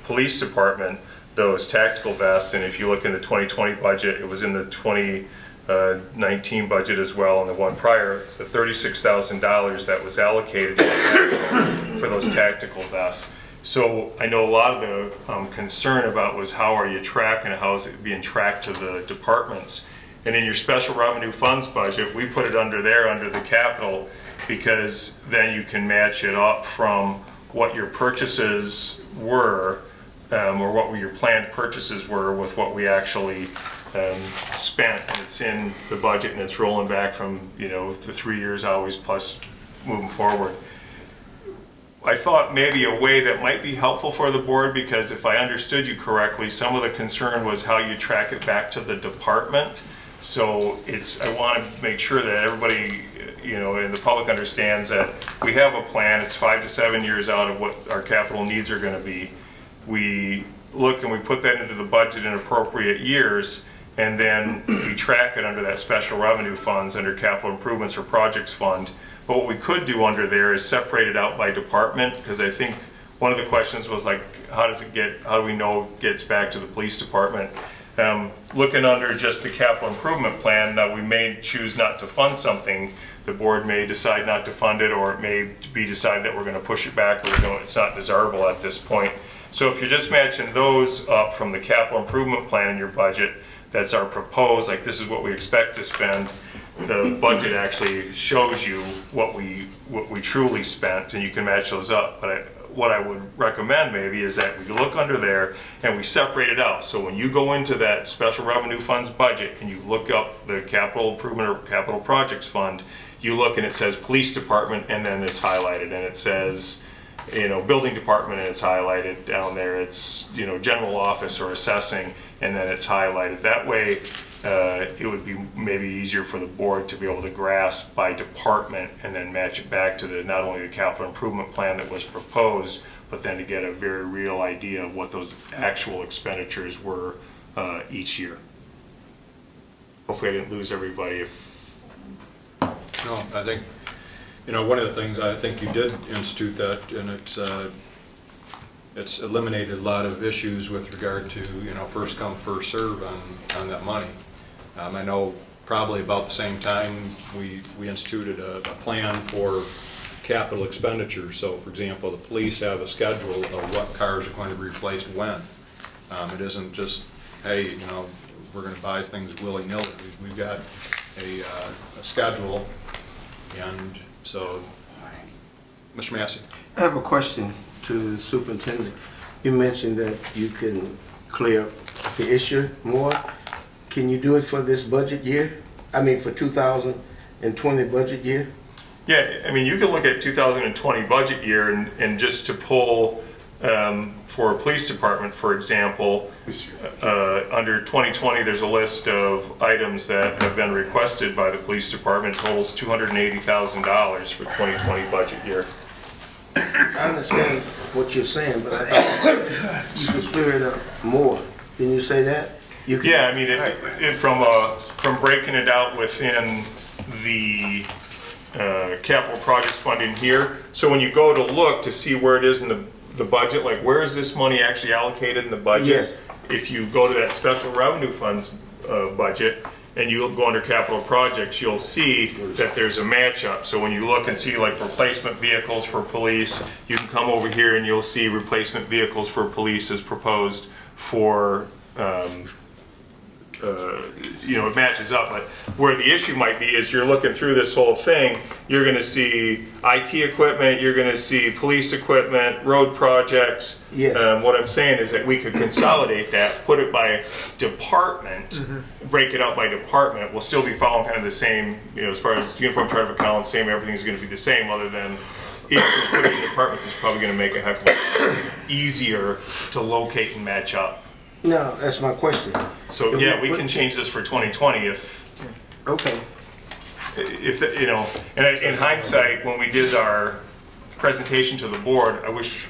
police department, those tactical vests, and if you look in the 2020 budget, it was in the 2019 budget as well, and the one prior, the $36,000 that was allocated for those tactical vests. So I know a lot of the concern about was how are you tracking it, how is it being tracked to the departments. And in your special revenue funds budget, we put it under there, under the capital, because then you can match it up from what your purchases were, or what your planned purchases were with what we actually spent. And it's in the budget, and it's rolling back from the 3 years always plus moving forward. I thought maybe a way that might be helpful for the board, because if I understood you correctly, some of the concern was how you track it back to the department. So I want to make sure that everybody, and the public understands that we have a plan. It's 5 to 7 years out of what our capital needs are going to be. We look and we put that into the budget in appropriate years, and then we track it under that special revenue funds, under capital improvements or projects fund. But what we could do under there is separate it out by department, because I think one of the questions was like, how do we know it gets back to the police department? Looking under just the capital improvement plan, now we may choose not to fund something. The board may decide not to fund it, or it may be decided that we're going to push it back, or it's not desirable at this point. So if you're just matching those up from the capital improvement plan in your budget, that's our proposed, like this is what we expect to spend. The budget actually shows you what we truly spent, and you can match those up. But what I would recommend maybe is that we look under there and we separate it out. So when you go into that special revenue funds budget and you look up the capital improvement or capital projects fund, you look and it says police department, and then it's highlighted, and it says building department, and it's highlighted down there. It's general office or assessing, and then it's highlighted. That way it would be maybe easier for the board to be able to grasp by department and then match it back to not only the capital improvement plan that was proposed, but then to get a very real idea of what those actual expenditures were each year. Hopefully I didn't lose everybody. No, I think, one of the things I think you did institute that, and it's eliminated a lot of issues with regard to, first come, first serve on that money. I know probably about the same time we instituted a plan for capital expenditures. So for example, the police have a schedule of what cars are going to be replaced when. It isn't just, hey, we're going to buy things willy-nilly. We've got a schedule, and so, Mr. Massey. I have a question to the superintendent. You mentioned that you can clear the issue more. Can you do it for this budget year? I mean, for 2020 budget year? Yeah, I mean, you can look at 2020 budget year and just to pull for a police department, for example, under 2020, there's a list of items that have been requested by the police department, totals $280,000 for 2020 budget year. I understand what you're saying, but I think you can clear it up more. Didn't you say that? You can, Yeah, I mean, from breaking it out within the capital projects funding here. So when you go to look to see where it is in the budget, like where is this money actually allocated in the budget? Yes. If you go to that special revenue funds budget and you go under capital projects, you'll see that there's a matchup. So when you look and see like replacement vehicles for police, you can come over here and you'll see replacement vehicles for police as proposed for it matches up, but where the issue might be is you're looking through this whole thing, you're going to see IT equipment, you're going to see police equipment, road projects. Yes. What I'm saying is that we could consolidate that, put it by department, break it out by department. We'll still be following kind of the same, as far as uniform chart of accounts, same, everything's going to be the same, other than if we put it in departments, it's probably going to make it heck of a lot easier to locate and match up. no, that's my question. So If yeah, we put- can change this for 2020 Okay. and in hindsight, when we did our presentation to the board, I wish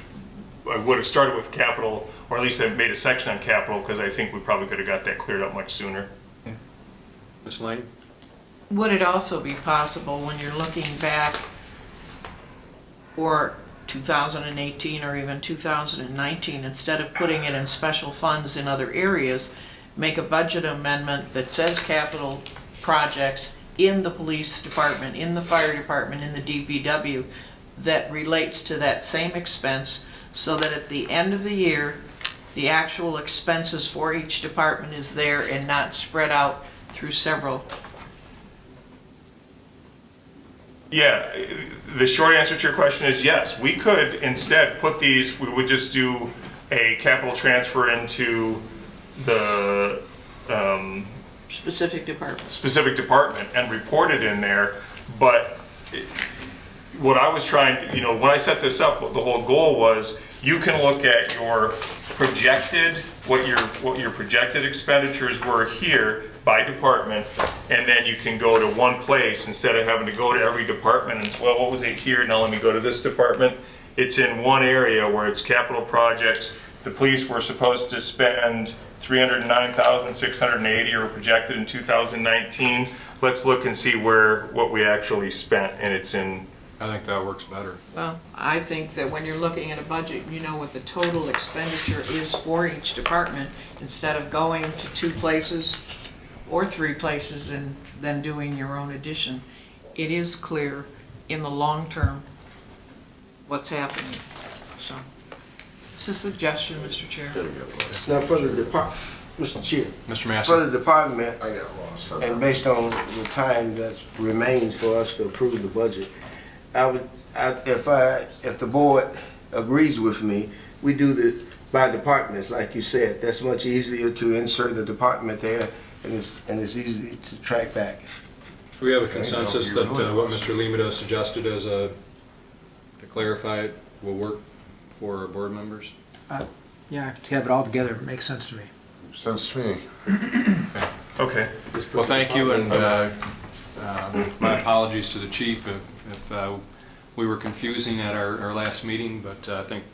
I would have started with capital, or at least I made a section on capital, because I think we probably could have got that cleared up much sooner. Ms. Lane? Would it also be possible when you're looking back for 2018 or even 2019, instead of putting it in special funds in other areas, make a budget amendment that says capital projects in the police department, in the fire department, in the DPW, that relates to that same expense, so that at the end of the year, the actual expenses for each department is there and not spread out through several. Yeah, the short answer to your question is yes. We could instead put these, we would just do a capital transfer into the Specific departments. specific department and report it in there, but what I was trying to, when I set this up, the whole goal was you can look at your projected, what your projected expenditures were here by department, and then you can go to one place instead of having to go to every department and, well, what was it here? Now let me go to this department. It's in one area where it's capital projects. The police were supposed to spend $309,680 or projected in 2019. Let's look and see what we actually spent, and it's in. I think that works better. Well, I think that when you're looking at a budget, you know what the total expenditure is for each department, instead of going to 2 places or 3 places and then doing your own addition. It is clear in the long term what's happening. So, it's a suggestion, Mr. Chair. Now, for the department, Mr. Chair, Mr. Massey? for the department, I got lost. and based on the time that remains for us to approve the budget, if the board agrees with me, we do the by departments, like you said. That's much easier to insert the department there, and it's easy to track back. Do we have a consensus that what Mr. Limita suggested as to clarify it will work for our board members? Yeah, to have it all together makes sense to me. Sense to me. Okay. Well, thank you, and my apologies to the chief if we were confusing at our last meeting, but I think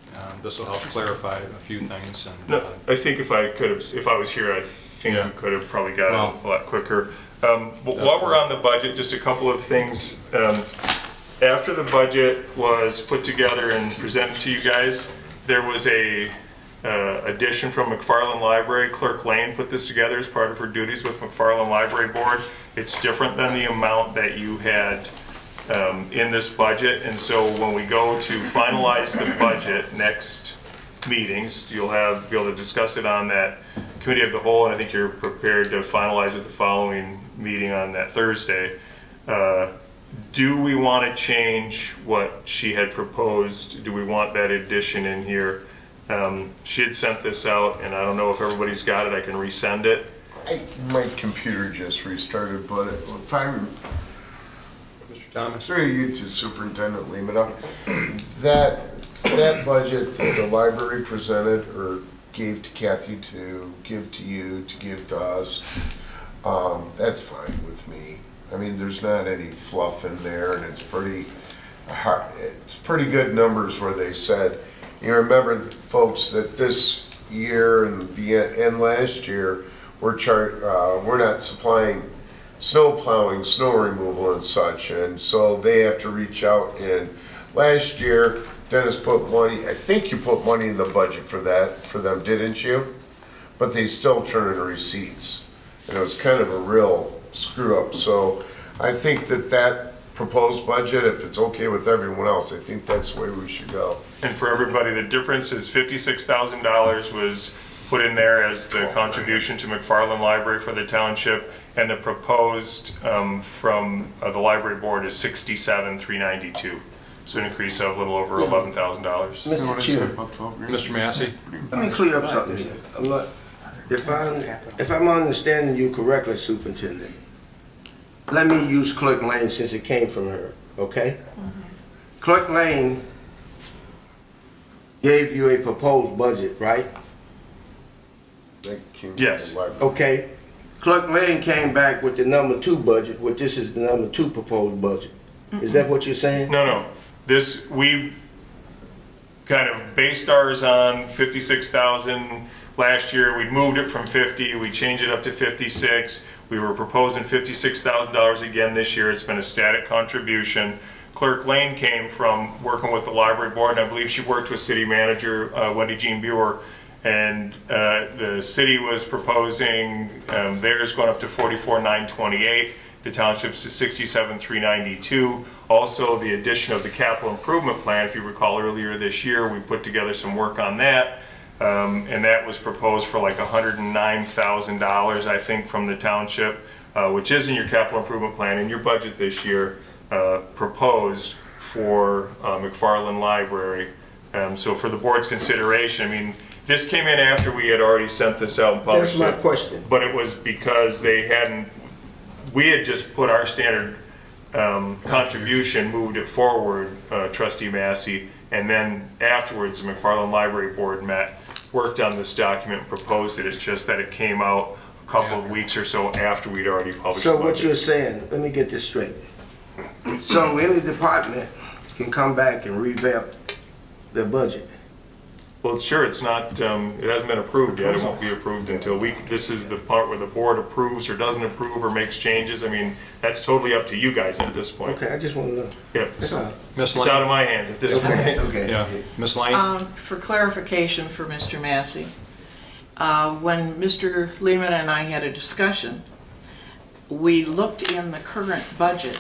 this will help clarify a few things. And, No, I think if I was here, I think Yeah. we could have probably got Well, it a lot quicker. But while we're on the budget, just a couple of things. After the budget was put together and presented to you guys, there was a addition from McFarland Library. Clerk Lane put this together as part of her duties with McFarland Library Board. It's different than the amount that you had in this budget. And so when we go to finalize the budget next meetings, you'll be able to discuss it on that committee of the whole, and I think you're prepared to finalize it the following meeting on that Thursday. Do we want to change what she had proposed? Do we want that addition in here? She had sent this out, and I don't know if everybody's got it. I can resend it. My computer just restarted, but if I Mr. Thomas? through you to Superintendent Limita, that budget that the library presented or gave to Kathy to give to you, to give to us, that's fine with me. I mean, there's not any fluff in there, and it's pretty good numbers where they said, you remember, folks, that this year and last year, we're not supplying snow plowing, snow removal and such, and so they have to reach out. And last year, Dennis put money, I think you put money in the budget for them, didn't you? But they still turn in receipts, and it was kind of a real screw up. So I think that proposed budget, if it's okay with everyone else, I think that's the way we should go. And for everybody, the difference is $56,000 was put in there as the contribution to McFarland Library for the township, and the proposed from the library board is $67,392. So an increase of a little over $11,000. Mr. Chair, Mr. Massey? let me clear up something here. If I'm understanding you correctly, Superintendent, let me use Clerk Lane since it came from her, okay? Clerk Lane gave you a proposed budget, right? That came from Yes. the library. Okay. Clerk Lane came back with the number 2 budget, which this is the number 2 proposed budget. Is that what you're saying? No. We kind of based ours on 56,000 last year. We moved it from 50, we changed it up to 56. We were proposing $56,000 again this year. It's been a static contribution. Clerk Lane came from working with the library board, and I believe she worked with city manager Wendy Jean Buer, and the city was proposing theirs going up to $44,928. The township's to $67,392. Also, the addition of the capital improvement plan, if you recall earlier this year, we put together some work on that. And that was proposed for like $109,000, I think, from the township, which is in your capital improvement plan in your budget this year, proposed for McFarland Library. So for the board's consideration, I mean, this came in after we had already sent this out and published That's it. my question. But it was because we had just put our standard contribution, moved it forward, Trustee Massey, and then afterwards the McFarland Library Board met, worked on this document, and proposed it. It's just that it came out a couple of weeks or so after we'd already published So the what budget. you're saying, let me get this straight. So any department can come back and revamp their budget? Well, sure, it's not, it hasn't been approved yet. It won't be approved until this is the part where the board approves or doesn't approve or makes changes. I mean, that's totally up to you guys at this point. Okay, I just want to know. Yeah, That's all. Miss it's out Lane? of my hands at this Okay, point. okay. Yeah. Miss Lane? For clarification for Mr. Massey, when Mr. Lehman and I had a discussion, we looked in the current budget,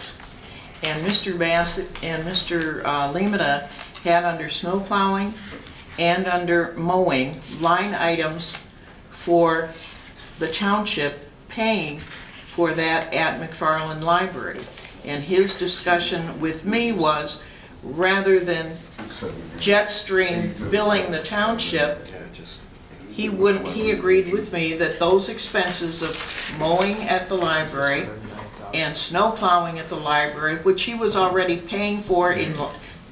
and Mr. Massey and Mr. Lemata had under snow plowing and under mowing line items for the township paying for that at McFarland Library. And his discussion with me was, rather than Jetstream billing the township, he agreed with me that those expenses of mowing at the library and snow plowing at the library, which he was already paying for in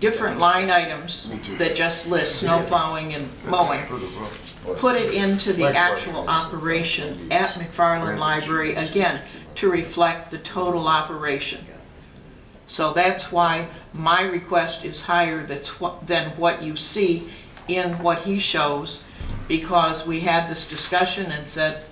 different line items that just list snow plowing and mowing, put it into the actual operation at McFarland Library, again, to reflect the total operation. So that's why my request is higher than what you see in what he shows, because we had this discussion and said,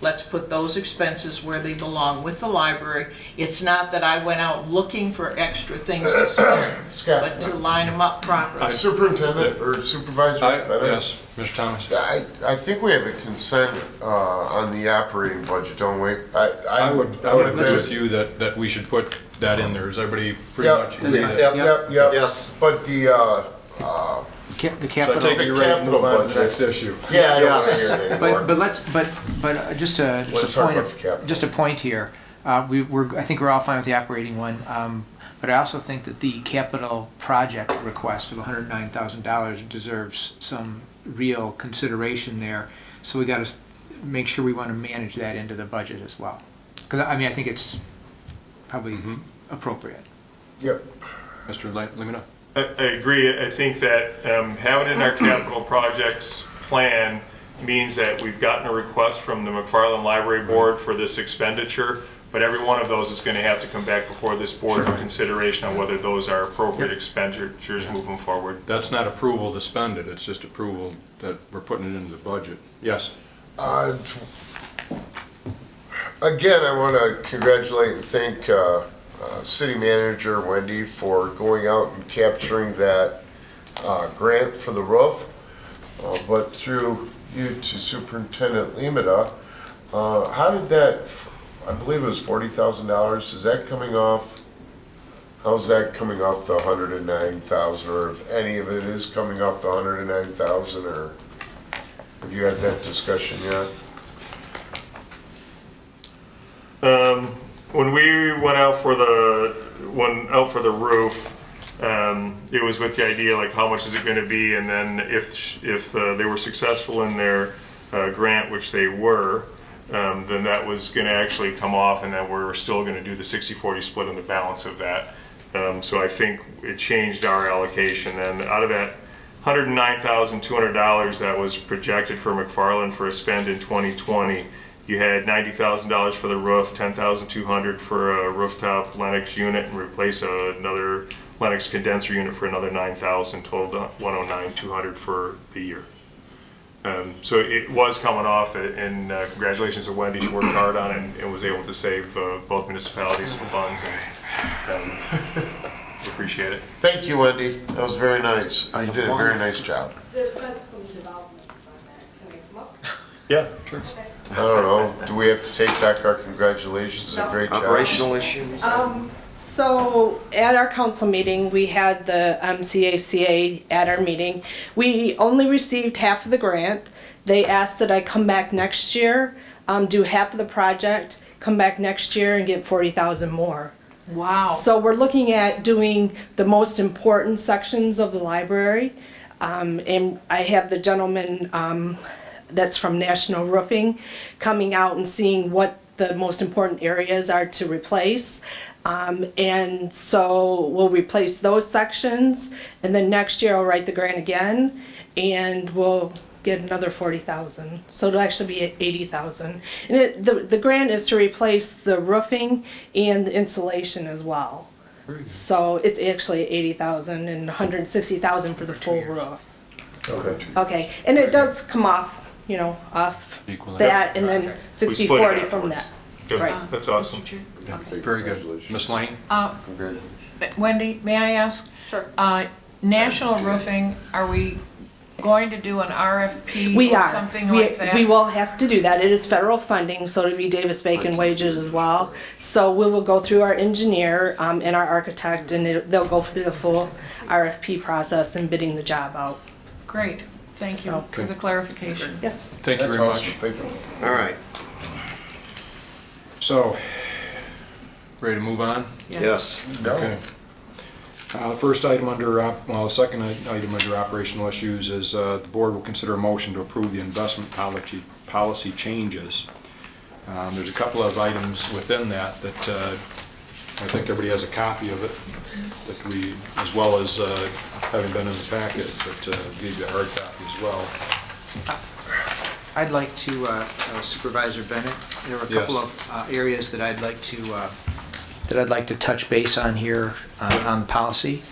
let's put those expenses where they belong with the library. It's not that I went out looking for extra things to spend, Scott. but to line them up properly. Superintendent or Supervisor Bennett? Yes, Mr. Thomas? I think we have a consent on the operating budget, don't we? I would agree with you that we should put that in there. Is everybody pretty much? agree that- Yep. Yes. But the The So I capital. take it you're ready to Capital move on to budget. the next issue. yeah, I don't want to Yes. hear it anymore. But let's, just a Let's talk point about the capital. just a point here. I think we're all fine with the operating one, but I also think that the capital project request of $109,000 deserves some real consideration there. So we got to make sure we want to manage that into the budget as well. Because, I mean, I think it's probably appropriate. Yep. Mr. Lemina? I agree. I think that having it in our capital projects plan means that we've gotten a request from the McFarland Library Board for this expenditure, but every one of those is going to have to come back before this board for consideration on whether those are appropriate expenditures moving forward. That's not approval to spend it, it's just approval that we're putting it into the budget. Yes? Again, I want to congratulate and thank City Manager Wendy for going out and capturing that grant for the roof. But through you to Superintendent Lemata, how did that, I believe it was $40,000, is that coming off? How's that coming off the 109,000, or if any of it is coming off the 109,000, or have you had that discussion yet? When we went out for the roof, it was with the idea like how much is it going to be, and then if they were successful in their grant, which they were, then that was going to actually come off, and then we're still going to do the 60-40 split on the balance of that. So I think it changed our allocation, and out of that $109,200 that was projected for McFarland for a spend in 2020, you had $90,000 for the roof, $10,200 for a rooftop Lennox unit, and replace another Lennox condenser unit for another $9,000, total $109,200 for the year. So it was coming off, and congratulations to Wendy. She worked hard on it and was able to save both municipalities some funds, and we appreciate it. Thank you, Wendy. That was very nice. You did a very nice job. There's been some developments on that. Can I come up? Yeah, sure. I don't know, do we have to take back our congratulations? It's a great job. Operational issues? So at our council meeting, we had the MCACA at our meeting. We only received half of the grant. They asked that I come back next year, do half of the project, come back next year and get 40,000 more. Wow. So we're looking at doing the most important sections of the library. And I have the gentleman that's from National Roofing coming out and seeing what the most important areas are to replace. And so we'll replace those sections, and then next year I'll write the grant again, and we'll get another 40,000. So it'll actually be at 80,000. And the grant is to replace the roofing and the insulation as well. So it's actually 80,000 and 160,000 for the full roof. Okay. Okay, and it does come off, off Equally. that, and then We split it 60/40 from afterwards. that. Good. Right. That's awesome. Yeah, very good. Ms. Lane? Wendy, may I ask? Sure. National Roofing, are we going to do an RFP We or are. something We- like that? We will have to do that. It is federal funding, so it'll be Davis-Bacon wages as well. So we will go through our engineer and our architect, and they'll go through the full RFP process and bidding the job out. Great, thank you So- for the clarification. Yes. Thank you That's very awesome. much. Thank you. All right. So, ready to move on? Yes. Okay. The first item under, the second item under operational issues is the board will consider a motion to approve the investment policy changes. There's a couple of items within that I think everybody has a copy of it, that we, as well as having been in the packet, but gave you a hard copy as well. I'd like to, Supervisor Bennett, there were a couple of areas that I'd like to touch base on here on the policy.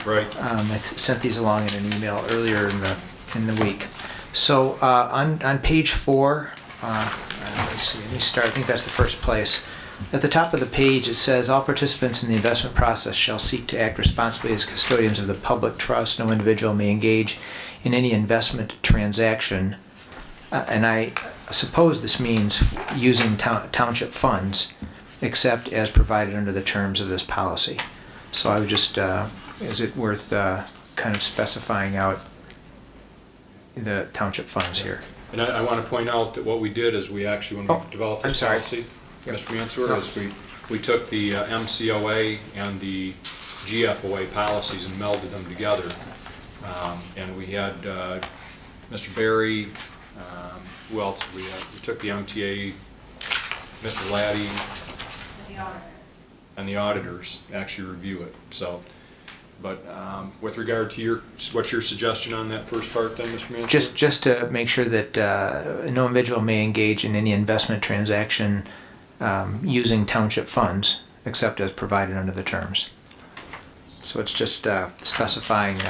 Right. I sent these along in an email earlier in the week. So on page 4, let me start, I think that's the first place. At the top of the page, it says, "All participants in the investment process shall seek to act responsibly as custodians of the public trust. No individual may engage in any investment transaction." And I suppose this means using township funds, except as provided under the terms of this policy. So I would just, is it worth kind of specifying out the township funds here? And I want to point out that what we did is we actually, when we developed I'm this sorry. policy, Mr. Mansour, is we took the MCOA and the GFOA policies and melded them together. And we had Mr. Berry, who else did we have? We took the MTA, Mr. Laddie, and the auditors actually review it. So, but with regard to what's your suggestion on that first part then, Mr. Mansour? Just to make sure that no individual may engage in any investment transaction using township funds, except as provided under the terms. So it's just specifying,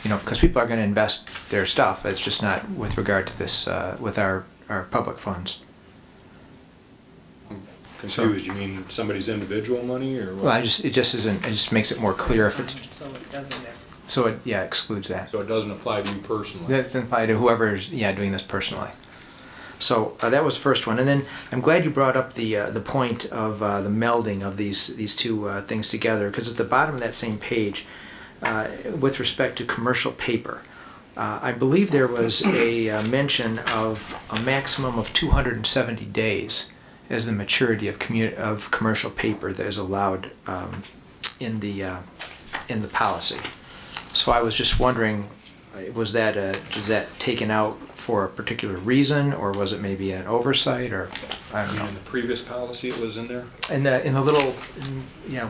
because people are going to invest their stuff. It's just not with regard to this, with our public funds. Confused, you mean somebody's individual money or what? Well, it just makes it more clear if it's, So it doesn't. so it, excludes that. So it doesn't apply to you personally? That doesn't apply to whoever's, doing this personally. So that was the first one. And then I'm glad you brought up the point of the melding of these two things together, because at the bottom of that same page, with respect to commercial paper, I believe there was a mention of a maximum of 270 days as the maturity of commercial paper that is allowed in the policy. So I was just wondering, was that taken out for a particular reason, or was it maybe an oversight, or I don't know? In the previous policy it was in there? In the little,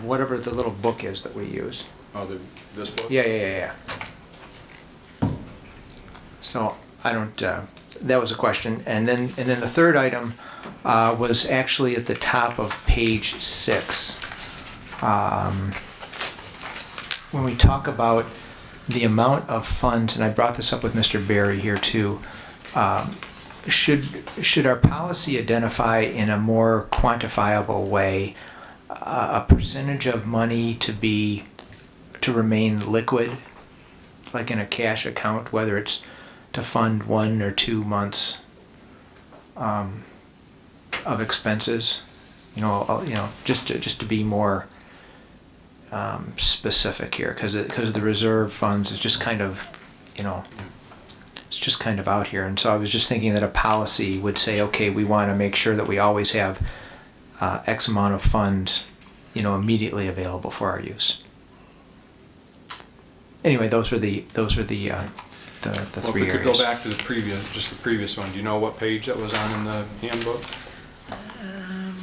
whatever the little book is that we use. Oh, this book? Yeah. So I don't. That was a question, and then the third item was actually at the top of page 6. When we talk about the amount of funds, and I brought this up with Mr. Berry here too. Should our policy identify in a more quantifiable way a percentage of money to remain liquid, like in a cash account, whether it's to fund 1 or 2 months of expenses, just to be more specific here, because the reserve funds is just kind of, it's just kind of out here. And so I was just thinking that a policy would say, okay, we want to make sure that we always have X amount of funds, immediately available for our use. Anyway, those were the three Well, if we areas. could go back to the previous one, do you know what page that was on in the handbook?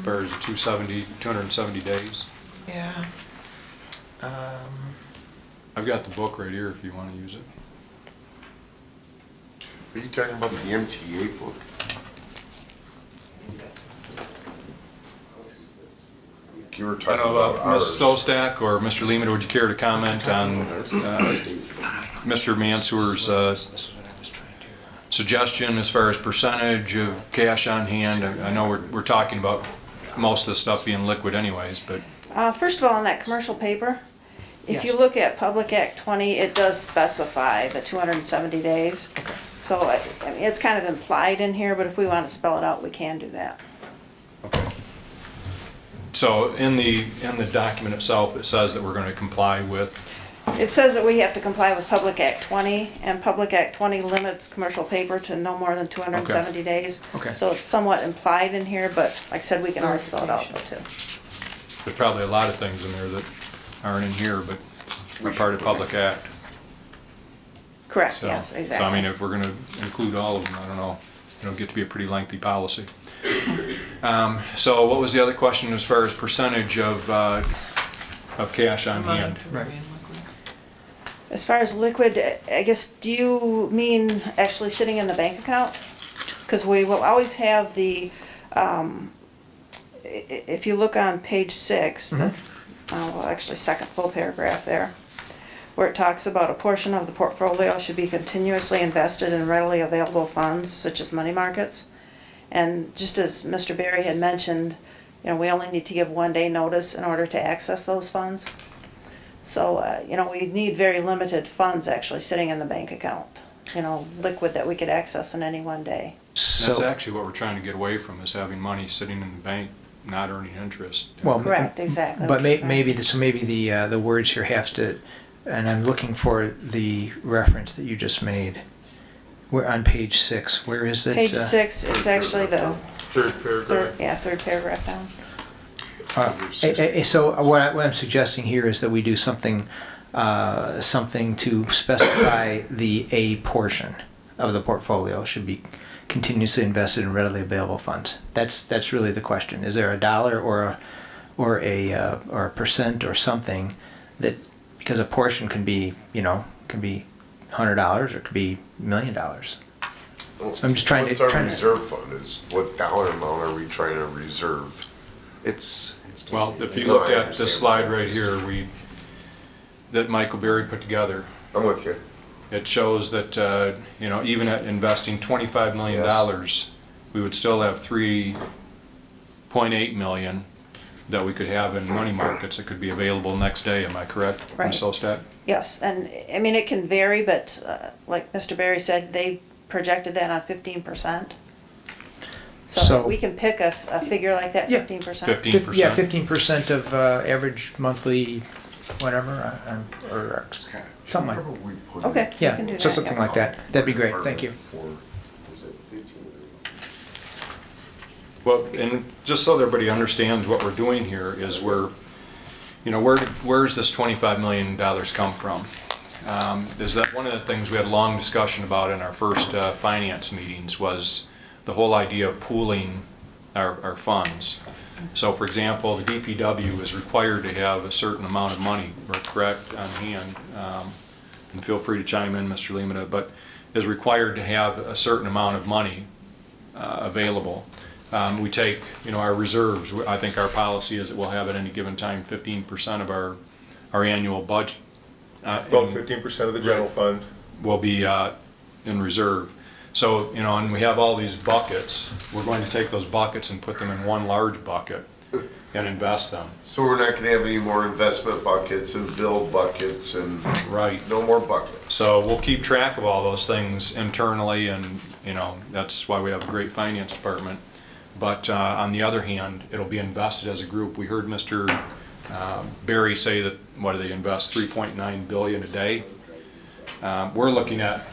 Or is it 270 days? Yeah. I've got the book right here if you want to use it. Are you talking about the MTA book? You were I talking don't know about about Ms. ours. Sostak or Mr. Lehman, would you care to comment on Mr. Mansour's suggestion as far as percentage of cash on hand? I know we're talking about most of the stuff being liquid anyways, but First of all, on that commercial paper, if you Yes. look at Public Act 20, it does specify the 270 days. Okay. So, I mean, it's kind of implied in here, but if we want to spell it out, we can do that. okay. So in the document itself, it says that we're going to comply with, It says that we have to comply with Public Act 20, and Public Act 20 limits commercial paper to no more than 270 days. Okay. So it's somewhat implied in here, but like I said, we can always spell it out though too. there's probably a lot of things in there that aren't in here, but are part of Public Act. Correct, So- yes, So I exactly. mean, if we're going to include all of them, I don't know, it'll get to be a pretty lengthy policy. So what was the other question as far as percentage of cash on hand? Right. As far as liquid, I guess, do you mean actually sitting in the bank account? Because we will always have the, if you look on page 6, well, actually second full paragraph there, where it talks about a portion of the portfolio should be continuously invested in readily available funds, such as money markets. And just as Mr. Berry had mentioned, we only need to give 1 day notice in order to access those funds. So, we need very limited funds actually sitting in the bank account, liquid that we could access in any 1 day. That's actually what we're trying to get away from, is having money sitting in the bank, not earning interest. Well, Correct, exactly. But maybe the words here have to, and I'm looking for the reference that you just made. We're on page 6. Where is it? Page 6, it's actually the Third paragraph. third paragraph down. So what I'm suggesting here is that we do something to specify the A portion of the portfolio should be continuously invested in readily available funds. That's really the question. Is there a dollar or a percent or something that, because a portion can be $100 or it could be $1 million. So I'm just trying What's to. our reserve fund is, what dollar amount are we trying to reserve? Well, if you No, look I at understand. this slide right here, that Michael Berry put together, I'm with you. it shows that, even at investing $25 million, we would still have $3.8 million that we could have in money markets that could be available next day. Am I correct? Right. Ms. Sostat? Yes, and it can vary, but like Mr. Berry said, they projected that on 15%. So So- we can pick a figure like that, Yeah. 15%. 15%? Yeah, 15% of average monthly, whatever, or something like. Okay, we Yeah, can do so that, something yeah. like that. That'd be great. Thank you. Well, and just so everybody understands what we're doing here is where's this $25 million come from? Is that one of the things we had a long discussion about in our first finance meetings was the whole idea of pooling our funds. So for example, the DPW is required to have a certain amount of money, we're correct, on hand, and feel free to chime in, Mr. Limita, but is required to have a certain amount of money available. We take, our reserves. I think our policy is that we'll have at any given time 15% of our annual budget. About 15% of the general fund. Will be in reserve. So, and we have all these buckets. We're going to take those buckets and put them in one large bucket and invest them. So we're not gonna have any more investment buckets and build buckets and Right. no more buckets. So we'll keep track of all those things internally, and, that's why we have a great finance department. But on the other hand, it'll be invested as a group. We heard Mr. Berry say that, what do they invest, $3.9 billion a day? We're looking at,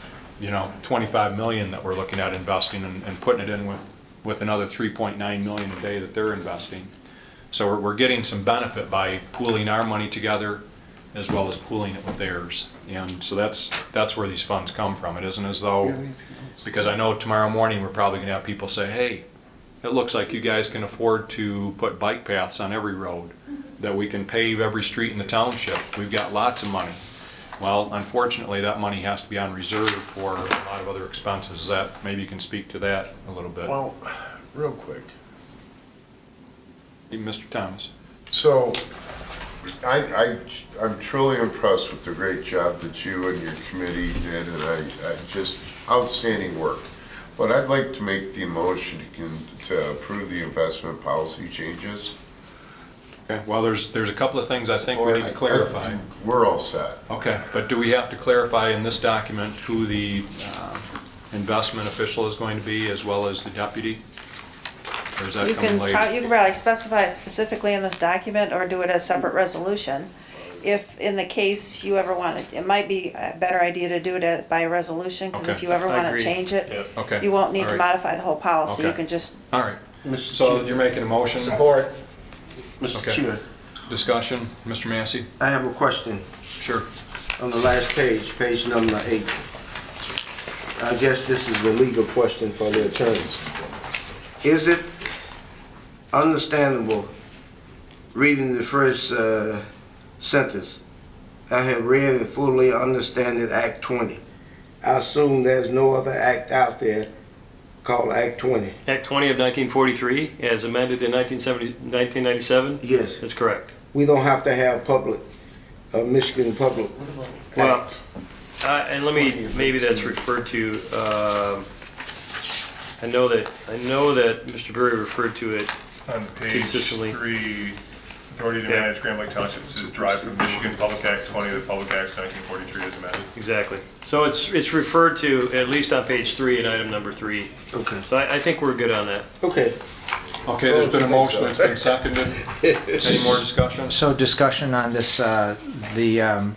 25 million that we're looking at investing and putting it in with another 3.9 million a day that they're investing. So we're getting some benefit by pooling our money together as well as pooling it with theirs. And so that's where these funds come from. It isn't as though, because I know tomorrow morning we're probably gonna have people say, hey, it looks like you guys can afford to put bike paths on every road, that we can pave every street in the township. We've got lots of money. Well, unfortunately, that money has to be on reserve for a lot of other expenses. That, maybe you can speak to that a little bit. Well, real quick. Mr. Thomas. So, I'm truly impressed with the great job that you and your committee did, and I just outstanding work. But I'd like to make the motion to approve the investment policy changes. Okay, well, there's a couple of things I think we need to clarify. We're all set. Okay, but do we have to clarify in this document who the investment official is going to be as well as the deputy? Or is that You coming can later? probably specify it specifically in this document or do it as a separate resolution. If in the case you ever want it might be a better idea to do it by resolution, because if Okay. you ever I want agree. to change it, Yeah. Okay. you won't need all to right. modify the whole policy. You Okay. can just, All right, Mr. so Chair. you're making a motion? Support. Mr. Okay. Chair, Discussion, Mr. Massey? I have a question Sure. on the last page, page number 8. I guess this is the legal question for the attorneys. Is it understandable, reading the first sentence, I have read and fully understanded Act 20. I assume there's no other act out there called Act 20. Act 20 of 1943, as amended in 1997? Yes, That's correct. we don't have to have public, Michigan public Well, acts. and maybe that's referred to, I know that Mr. Berry referred to it. On page Consistently. 3, authority to Yeah. manage Grand Lake Township is derived from Michigan Public Acts 20 of the Public Acts 1943 as amended. Exactly. So it's referred to at least on page 3 in item number 3. Okay. So I think we're good on that. Okay. Okay, there's been a motion, it's been seconded. Any more discussion? So discussion on this, the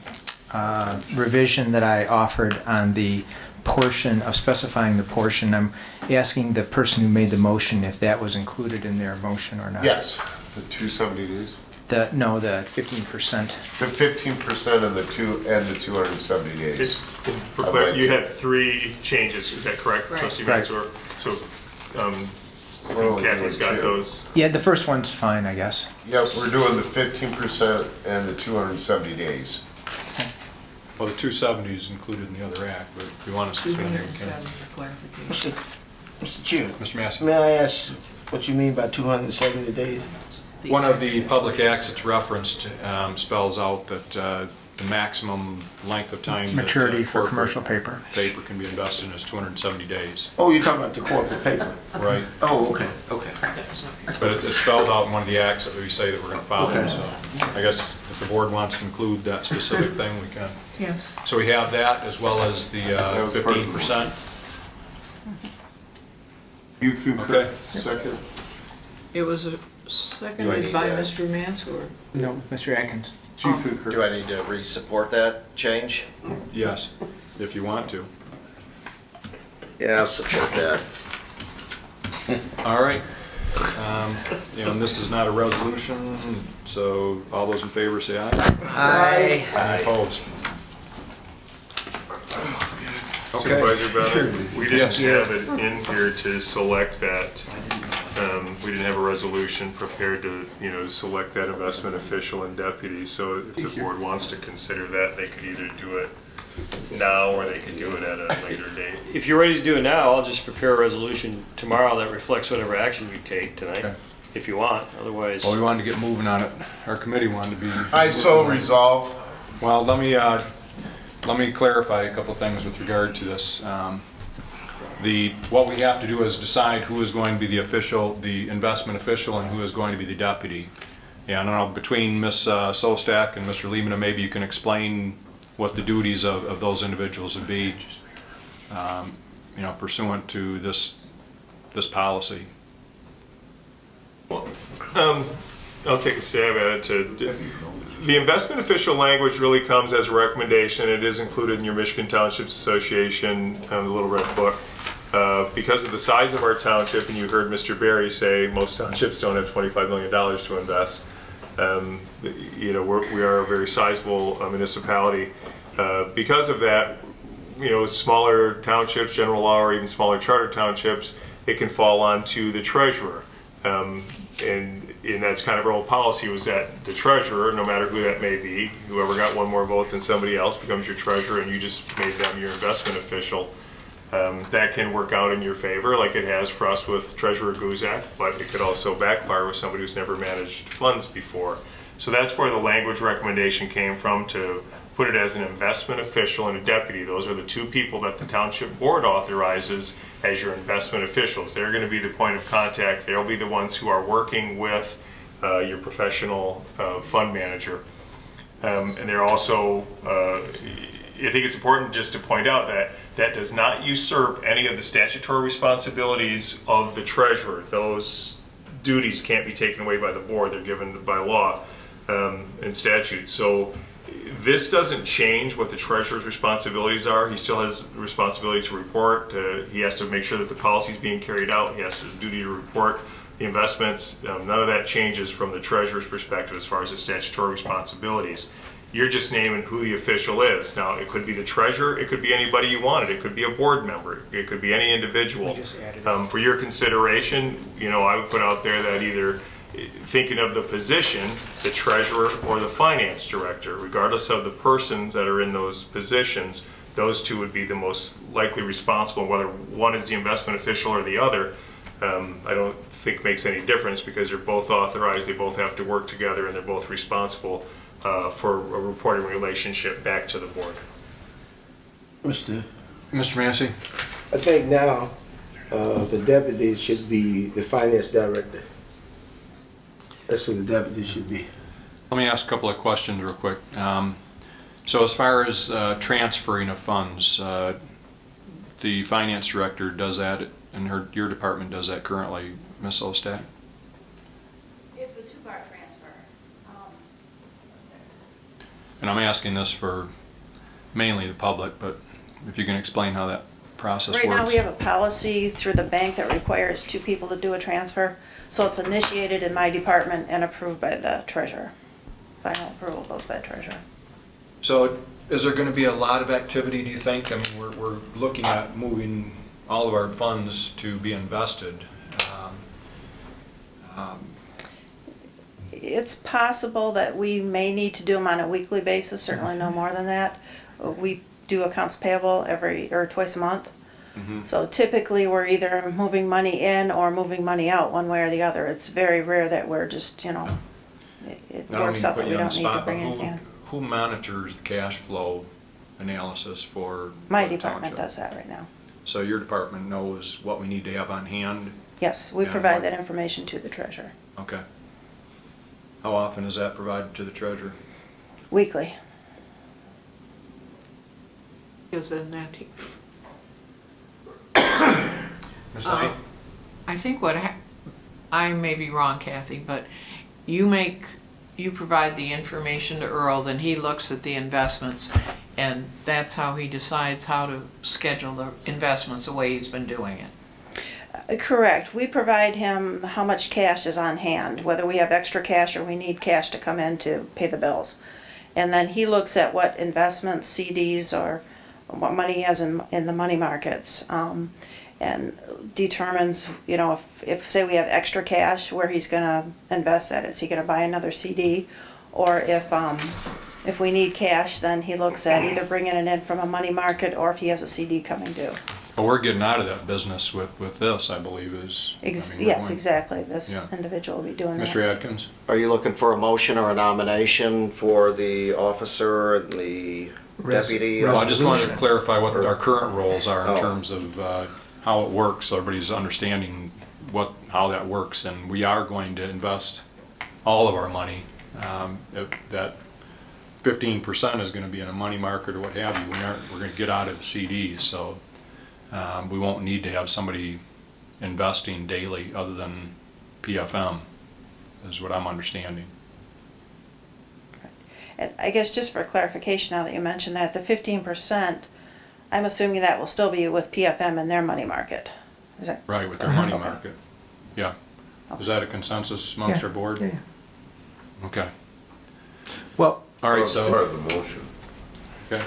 revision that I offered on the portion of specifying the portion, I'm asking the person who made the motion if that was included in their motion or not. Yes, the 270 days. No, the 15%. The 15% and the 270 days. For clarity, you had 3 changes, is that correct, Right. Trustee Right. Mansour? So We're only Kathy's doing got two. those. Yeah, the first one's fine, I guess. Yep, we're doing the 15% and the 270 days. Well, the 270 is included in the other act, but if you want to Excuse me, continue, just you can. having for clarification. Mr. Chair, Mr. Massey? may I ask what you mean by 270 days? One of the public acts that's referenced spells out that the maximum length of time that Maturity for corporate commercial paper. paper can be invested in is 270 days. Oh, you're talking about the corporate paper? Right. Oh, okay, okay. But it's spelled out in one of the acts that we say that we're going to follow, Okay. so I guess if the board wants to include that specific thing, we can. Yes. So we have that as well as the That was part of the 15%. You concur? Okay. Second? It was Do I seconded need by that? Mr. Mansour. No, Mr. Atkins. Do you concur? Do I need to re-support that change? Yes, if you want to. Yeah, I'll support that. All right. And this is not a resolution, so all those in favor say aye. Aye. Any opposed? Okay. Supervisor Bennett, we didn't Yes. have it in here to select that. We didn't have a resolution prepared to, select that investment official and deputy. So if the board wants to consider that, they could either do it now or they could do it at a later date. If you're ready to do it now, I'll just prepare a resolution tomorrow that reflects whatever action you take tonight, Okay. if you want. Otherwise, Well, we wanted to get moving on it. Our committee wanted to be. I so resolve. Well, let me clarify a couple things with regard to this. What we have to do is decide who is going to be the official, the investment official, and who is going to be the deputy. Yeah, I don't know, between Ms. Solstack and Mr. Lehman, maybe you can explain what the duties of those individuals would be, pursuant to this policy. I'll take a stab at it. The investment official language really comes as a recommendation. It is included in your Michigan Townships Association, the Little Red Book. Because of the size of our township, and you heard Mr. Berry say most townships don't have $25 million to invest. We are a very sizable municipality. Because of that, smaller townships, general law, or even smaller charter townships, it can fall onto the treasurer. And that's kind of our old policy, was that the treasurer, no matter who that may be, whoever got one more vote than somebody else becomes your treasurer, and you just made them your investment official. That can work out in your favor, like it has for us with Treasurer Guzak, but it could also backfire with somebody who's never managed funds before. So that's where the language recommendation came from, to put it as an investment official and a deputy. Those are the two people that the township board authorizes as your investment officials. They're going to be the point of contact. They'll be the ones who are working with your professional fund manager. And they're also, I think it's important just to point out that that does not usurp any of the statutory responsibilities of the treasurer. Those duties can't be taken away by the board. They're given by law and statute. So this doesn't change what the treasurer's responsibilities are. He still has the responsibility to report. He has to make sure that the policy is being carried out. He has the duty to report the investments. None of that changes from the treasurer's perspective as far as the statutory responsibilities. You're just naming who the official is. Now, it could be the treasurer, it could be anybody you wanted, it could be a board member, it could be any individual. For your consideration, I would put out there that either, thinking of the position, the treasurer or the finance director, regardless of the persons that are in those positions, those two would be the most likely responsible. Whether one is the investment official or the other, I don't think makes any difference, because they're both authorized, they both have to work together, and they're both responsible for a reporting relationship back to the board. Mr. Mr. Massey? I think now the deputy should be the finance director. That's who the deputy should be. Let me ask a couple of questions real quick. So as far as transferring of funds, the finance director does that, and your department does that currently, Ms. Ostak? It's a two-part transfer. And I'm asking this for mainly the public, but if you can explain how that process works. Right now, we have a policy through the bank that requires two people to do a transfer. So it's initiated in my department and approved by the treasurer. Final approval goes by the treasurer. So is there going to be a lot of activity, do you think? I mean, we're looking at moving all of our funds to be invested. It's possible that we may need to do them on a weekly basis, certainly no more than that. We do accounts payable twice a month. So typically, we're either moving money in or moving money out, one way or the other. It's very rare that we're just, it works out that we don't need to bring anything in. Who monitors the cash flow analysis for My the department township? does that right now. So your department knows what we need to have on hand? Yes, we Yeah, provide what- that information to the treasurer Okay. How often is that provided to the treasurer? weekly. Is in that, Ms. Knight? I think I may be wrong, Kathy, but you provide the information to Earl, then he looks at the investments, and that's how he decides how to schedule the investments the way he's been doing it. Correct. We provide him how much cash is on hand, whether we have extra cash or we need cash to come in to pay the bills. And then he looks at what investments, CDs, or what money he has in the money markets, and determines, if say we have extra cash, where he's going to invest that. Is he going to buy another CD? Or if we need cash, then he looks at either bringing it in from a money market or if he has a CD coming due. But we're getting out of that business with this, I believe, is... Yes, we're going- exactly. This Yeah. individual will be doing that. Mr. Adkins? Are you looking for a motion or a nomination for the officer and the deputy? Well, I just wanted to clarify what our current roles are in Oh. terms of how it works, so everybody's understanding how that works. And we are going to invest all of our money. If that 15% is going to be in a money market or what have you, we're going to get out of CDs, so we won't need to have somebody investing daily other than PFM, is what I'm understanding. And I guess just for clarification, now that you mentioned that, the 15%, I'm assuming that will still be with PFM and their money market. Is that? Right, with their money Okay. market. Yeah. Is that a consensus amongst Yeah, our board? yeah. Okay. Well, All right, Part so, of the motion. okay.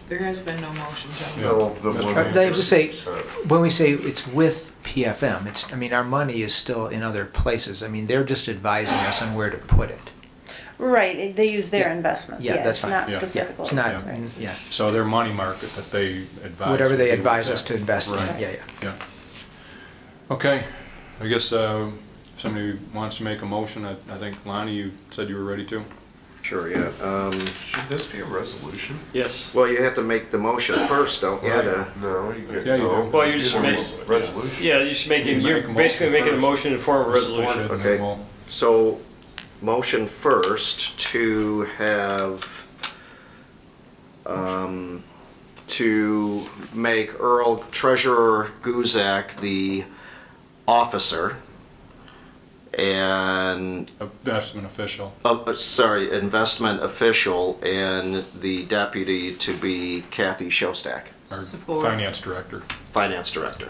There has been no motion, gentlemen. No, the Mr. one. Mayor. they have to say, 15%. when we say it's with PFM, our money is still in other places. They're just advising us on where to put it. Right, they use their Yeah. investments. Yeah, that's it's fine. not Yeah. specifically. It's not, Yeah. yeah, So their money market that they advise. whatever they you to do advise with us that. to invest in, Right. yeah. Yeah. Okay, I guess if somebody wants to make a motion, I think, Lonnie, you said you were ready to? Sure, yeah. Should this be a resolution? Yes. Well, you have to make the motion first, don't you? No, you get. Yeah, you no. do. Well, you just Form make- of Resolution. Yeah, you're just making, You you're make a basically motion making a first. motion in form of Support it, resolution. and then Okay. we'll- So, motion first to have, to make Earl Treasurer Guzak the officer and, Investment official. investment official, and the deputy to be Kathy Shostak, Our Support. finance director. finance director.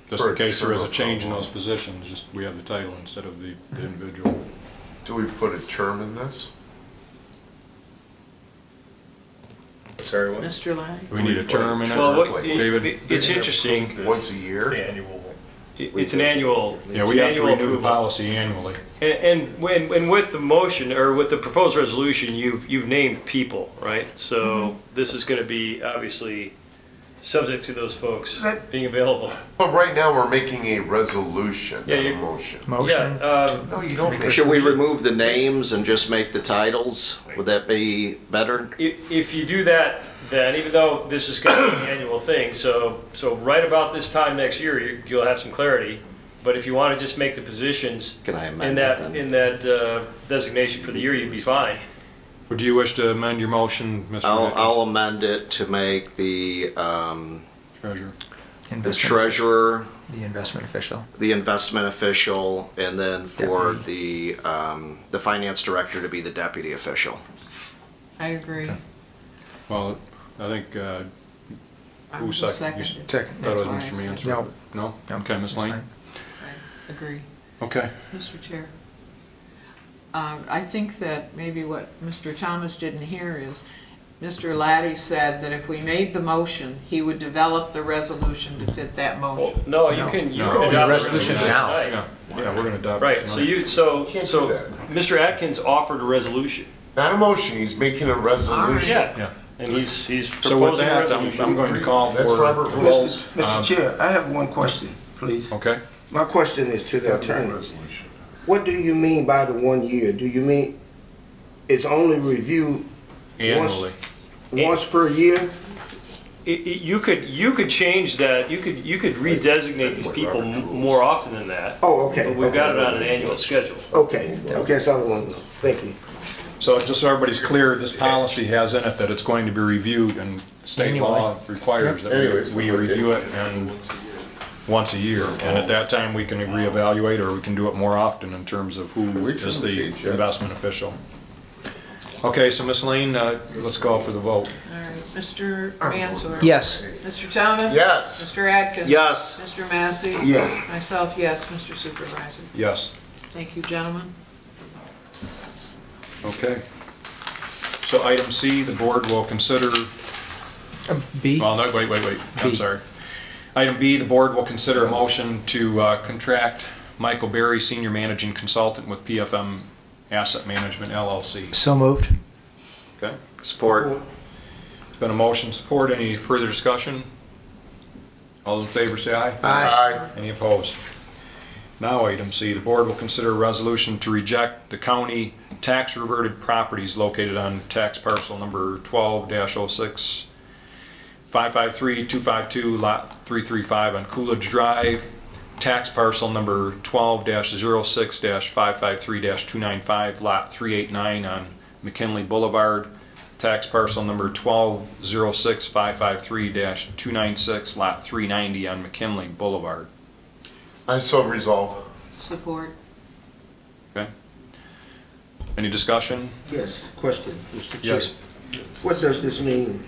Just in For- case there is a for- change in those positions, just we have the title instead of the individual. Do we put a term in this? Sorry, what? Mr. Lai? Do we need a term in it? Well, David? it's interesting. Once a year? It's an annual. Yeah, it's we an have to annual renew the approval. policy annually. And with the motion, or with the proposed resolution, you've named people, right? So this is gonna be obviously subject to those folks That- being available. But right now, we're making a resolution, Yeah, not a you- motion. Motion? Yeah, No, you don't make Should we remove the names and just make the titles? Would that be better? if you do that, then even though this is going to be an annual thing, so right about this time next year, you'll have some clarity. But if you want to just make the positions Can I in amend that that, then? in that designation for the year, you'd be fine. Would you wish to amend your motion, Mr. Atkins? I'll amend it to make the Treasurer. the treasurer, The investment official. the investment official, and then for Deputy. the finance director to be the deputy official. I agree. Well, I think, I who will seconded? second it. Second. That was That's why I Mr. said- Mansfield. No? No, Okay, Ms. that's Lane? fine. I agree. Okay. Mr. Chair. I think that maybe what Mr. Thomas didn't hear is, Mr. Laddie said that if we made the motion, he would develop the resolution to fit that motion. No, you No. can No. adopt The the resolution now. tonight. Yeah, we're gonna adopt it Right, so tonight. Can't so do that. Mr. Atkins offered a resolution. Not a motion, he's making a resolution. Yeah, Yeah. and he's So with proposing a that, I'm resolution. going to call That's for Robert a Rules. vote. Mr. Chair, I have one question, please. Okay. My question is to the attorney. Resolution. What do you mean by the 1 year? Do you mean it's only reviewed Annually. once per year? You could change that, you could redesignate these people more often than that. Oh, okay. But we've got it okay. on an annual schedule. Okay, that's all I wanted to know. Thank you. So just so everybody's clear, this policy has in it that it's going to be reviewed, and state law requires that Anyways, we review it and once a year. And at that time, we can reevaluate, or we can do it more often in terms of who is the investment official. Okay, so Ms. Lane, let's go for the vote. All right, Mr. Mansour? Yes. Mr. Thomas? Yes. Mr. Atkins? Yes. Mr. Massey? Yes. Myself, yes, Mr. Supervisor. Yes. Thank you, gentlemen. Okay. So item C, the board will consider, B? well, no, wait, I'm B. sorry. Item B, the board will consider a motion to contract Michael Berry, Senior Managing Consultant with PFM Asset Management LLC. So moved. Okay? Support. Been a motion, support. Any further discussion? All in favor, say aye. Aye. Any opposed? Now, item C, the board will consider a resolution to reject the county tax reverted properties located on tax parcel number 12-06 553-252 lot 335 on Coolidge Drive, tax parcel number 12-06-553-295 lot 389 on McKinley Boulevard, tax parcel number 12-06-553-296 lot 390 on McKinley Boulevard. I so resolve. Support. Okay? Any discussion? Yes, question, Mr. Chair. Yes. What does this mean?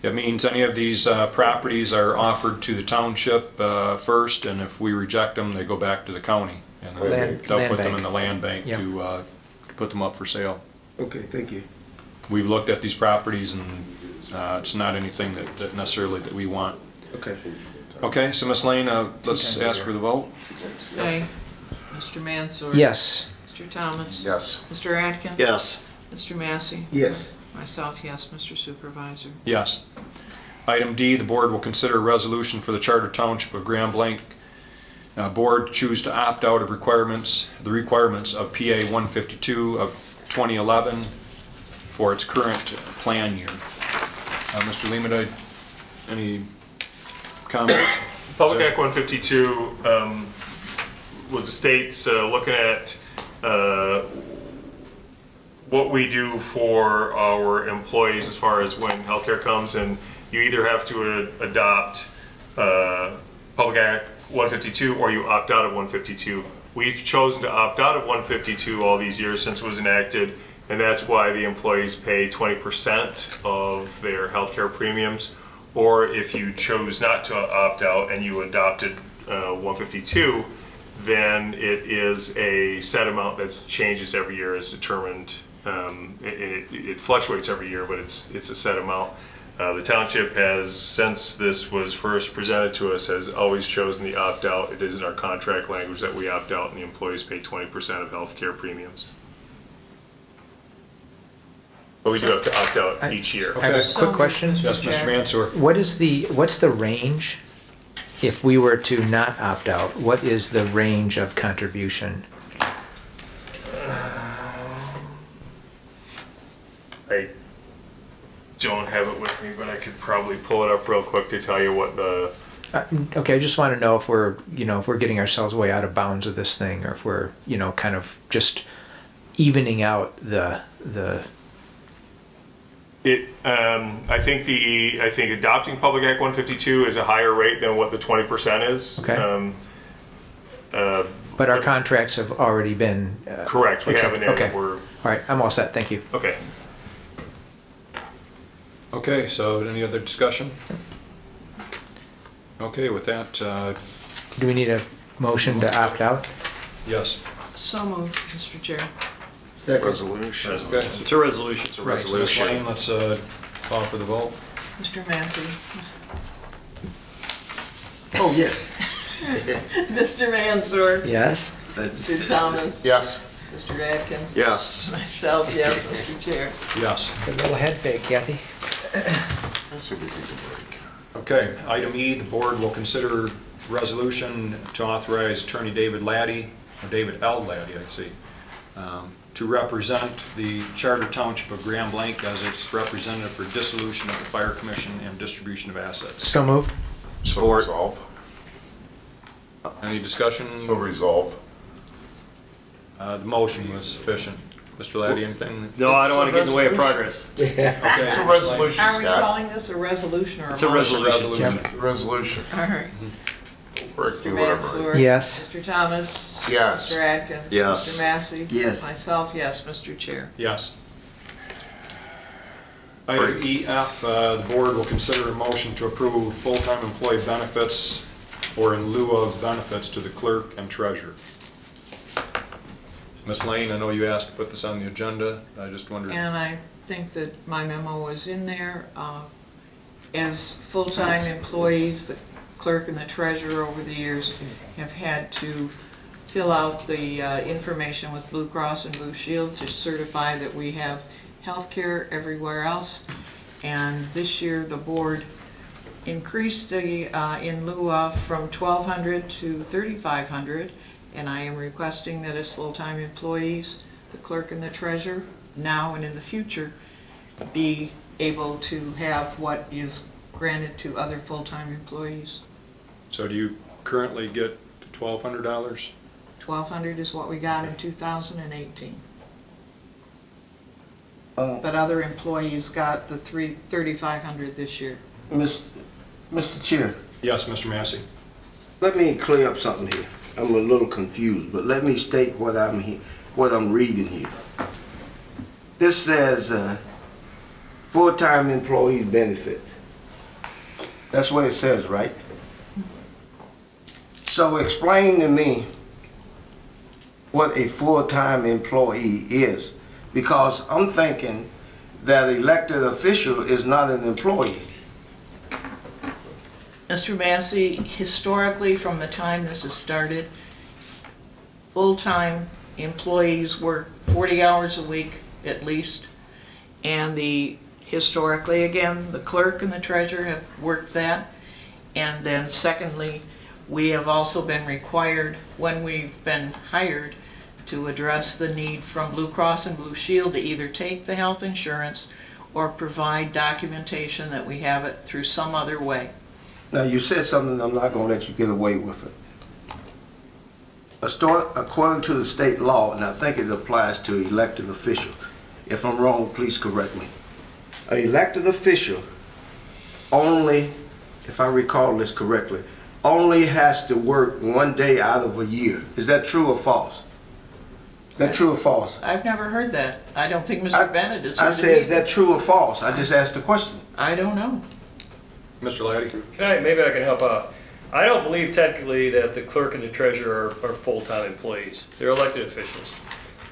It means any of these properties are offered to the township first, and if we reject them, they go back to the county. And then Land- they'll land put them bank. in the land bank Yep. to put them up for sale. Okay, thank you. We've looked at these properties, and it's not anything that necessarily that we want. Okay. Okay, so Ms. Lane, let's ask for the vote. Aye. Mr. Mansour? Yes. Mr. Thomas? Yes. Mr. Atkins? Yes. Mr. Massey? Yes. Myself, yes, Mr. Supervisor. Yes. Item D, the board will consider a resolution for the Charter Township of Grand Blanc board to choose to opt out of the requirements of PA 152 of 2011 for its current plan year. Mr. Lima, any comments? Public Act 152 was the state's looking at what we do for our employees as far as when healthcare comes, and you either have to adopt Public Act 152 or you opt out of 152. We've chosen to opt out of 152 all these years since it was enacted, and that's why the employees pay 20% of their healthcare premiums. Or if you chose not to opt out and you adopted 152, then it is a set amount that changes every year as determined. It fluctuates every year, but it's a set amount. The township has, since this was first presented to us, has always chosen the opt-out. It is in our contract language that we opt out and the employees pay 20% of health care premiums. but we do have to opt out each year. I have a So quick moved, question. Mr. Yes, Mr. Chair. Mansour. What's the range, if we were to not opt out, what is the range of contribution? I don't have it with me, but I could probably pull it up real quick to tell you what the, Okay, I just want to know if we're, if we're getting ourselves way out of bounds of this thing, or if we're, kind of just evening out the, I think adopting Public Act 152 is a higher rate than what the 20% is. Okay. But our contracts have already been. Correct, we have accepted. it in, Okay. we're, All right, I'm all set, thank you. okay. Okay, so any other discussion? Okay, with that, Do we need a motion to opt out? yes. So moved, Mr. Chair. Resolution. Okay. It's a resolution. It's a Right, so Ms. resolution. Lane, let's call for the vote. Mr. Massey. Oh, yes. Mr. Mansour. Yes. Mr. Thomas. Yes. Mr. Atkins. Yes. Myself, yes, Mr. Chair. Yes. Good little head fake, Kathy. That's a good break. Okay, item E, the board will consider resolution to authorize Attorney David Laddie, or David L. Laddie, I see, to represent the Charter Township of Grand Blanc as its representative for dissolution of the Fire Commission and distribution of assets. So moved. So Support. resolve. Any discussion? So resolve. The motion was sufficient. Mr. Laddie, anything? No, I don't want to get in the way of progress. Okay, It's a Ms. Lane. resolution, Are we Scott. calling this a resolution or a It's a motion? resolution. Resolution. All right. Or Mr. do whatever. Mansour. Yes. Mr. Thomas. Yes. Mr. Atkins. Yes. Mr. Massey. Yes. Myself, yes, Mr. Chair. Yes. Item EF, the board will consider a motion to approve full-time employee benefits or in lieu of benefits to the clerk and treasurer. Ms. Lane, I know you asked to put this on the agenda. I just wondered. And I think that my memo was in there. As full-time employees, the clerk and the treasurer over the years have had to fill out the information with Blue Cross and Blue Shield to certify that we have health care everywhere else. And this year, the board increased the in lieu of from $1,200 to $3,500. And I am requesting that as full-time employees, the clerk and the treasurer, now and in the future, be able to have what is granted to other full-time employees. So do you currently get $1,200? $1,200 is what we got in 2018. Uh, But other employees got the $3,500 this year. Mr. Chair, Yes, Mr. Massey. let me clear up something here. I'm a little confused, but let me state what I'm reading here. This says, full-time employee benefits. That's what it says, right? So explain to me what a full-time employee is, because I'm thinking that elected official is not an employee. Mr. Massey, historically, from the time this has started, full-time employees work 40 hours a week at least. And historically, again, the clerk and the treasurer have worked that. And then secondly, we have also been required, when we've been hired, to address the need from Blue Cross and Blue Shield to either take the health insurance or provide documentation that we have it through some other way. Now, you said something, I'm not gonna let you get away with it. According to the state law, and I think it applies to elected officials, if I'm wrong, please correct me. An elected official only, if I recall this correctly, only has to work one day out of a year. Is that true or false? Is that true or false? I've never heard that. I don't think Mr. Bennett has I heard said, it is that true or false? I just asked the question. I don't know. Mr. Laddie? Maybe I can help out. I don't believe technically that the clerk and the treasurer are full-time employees. They're elected officials.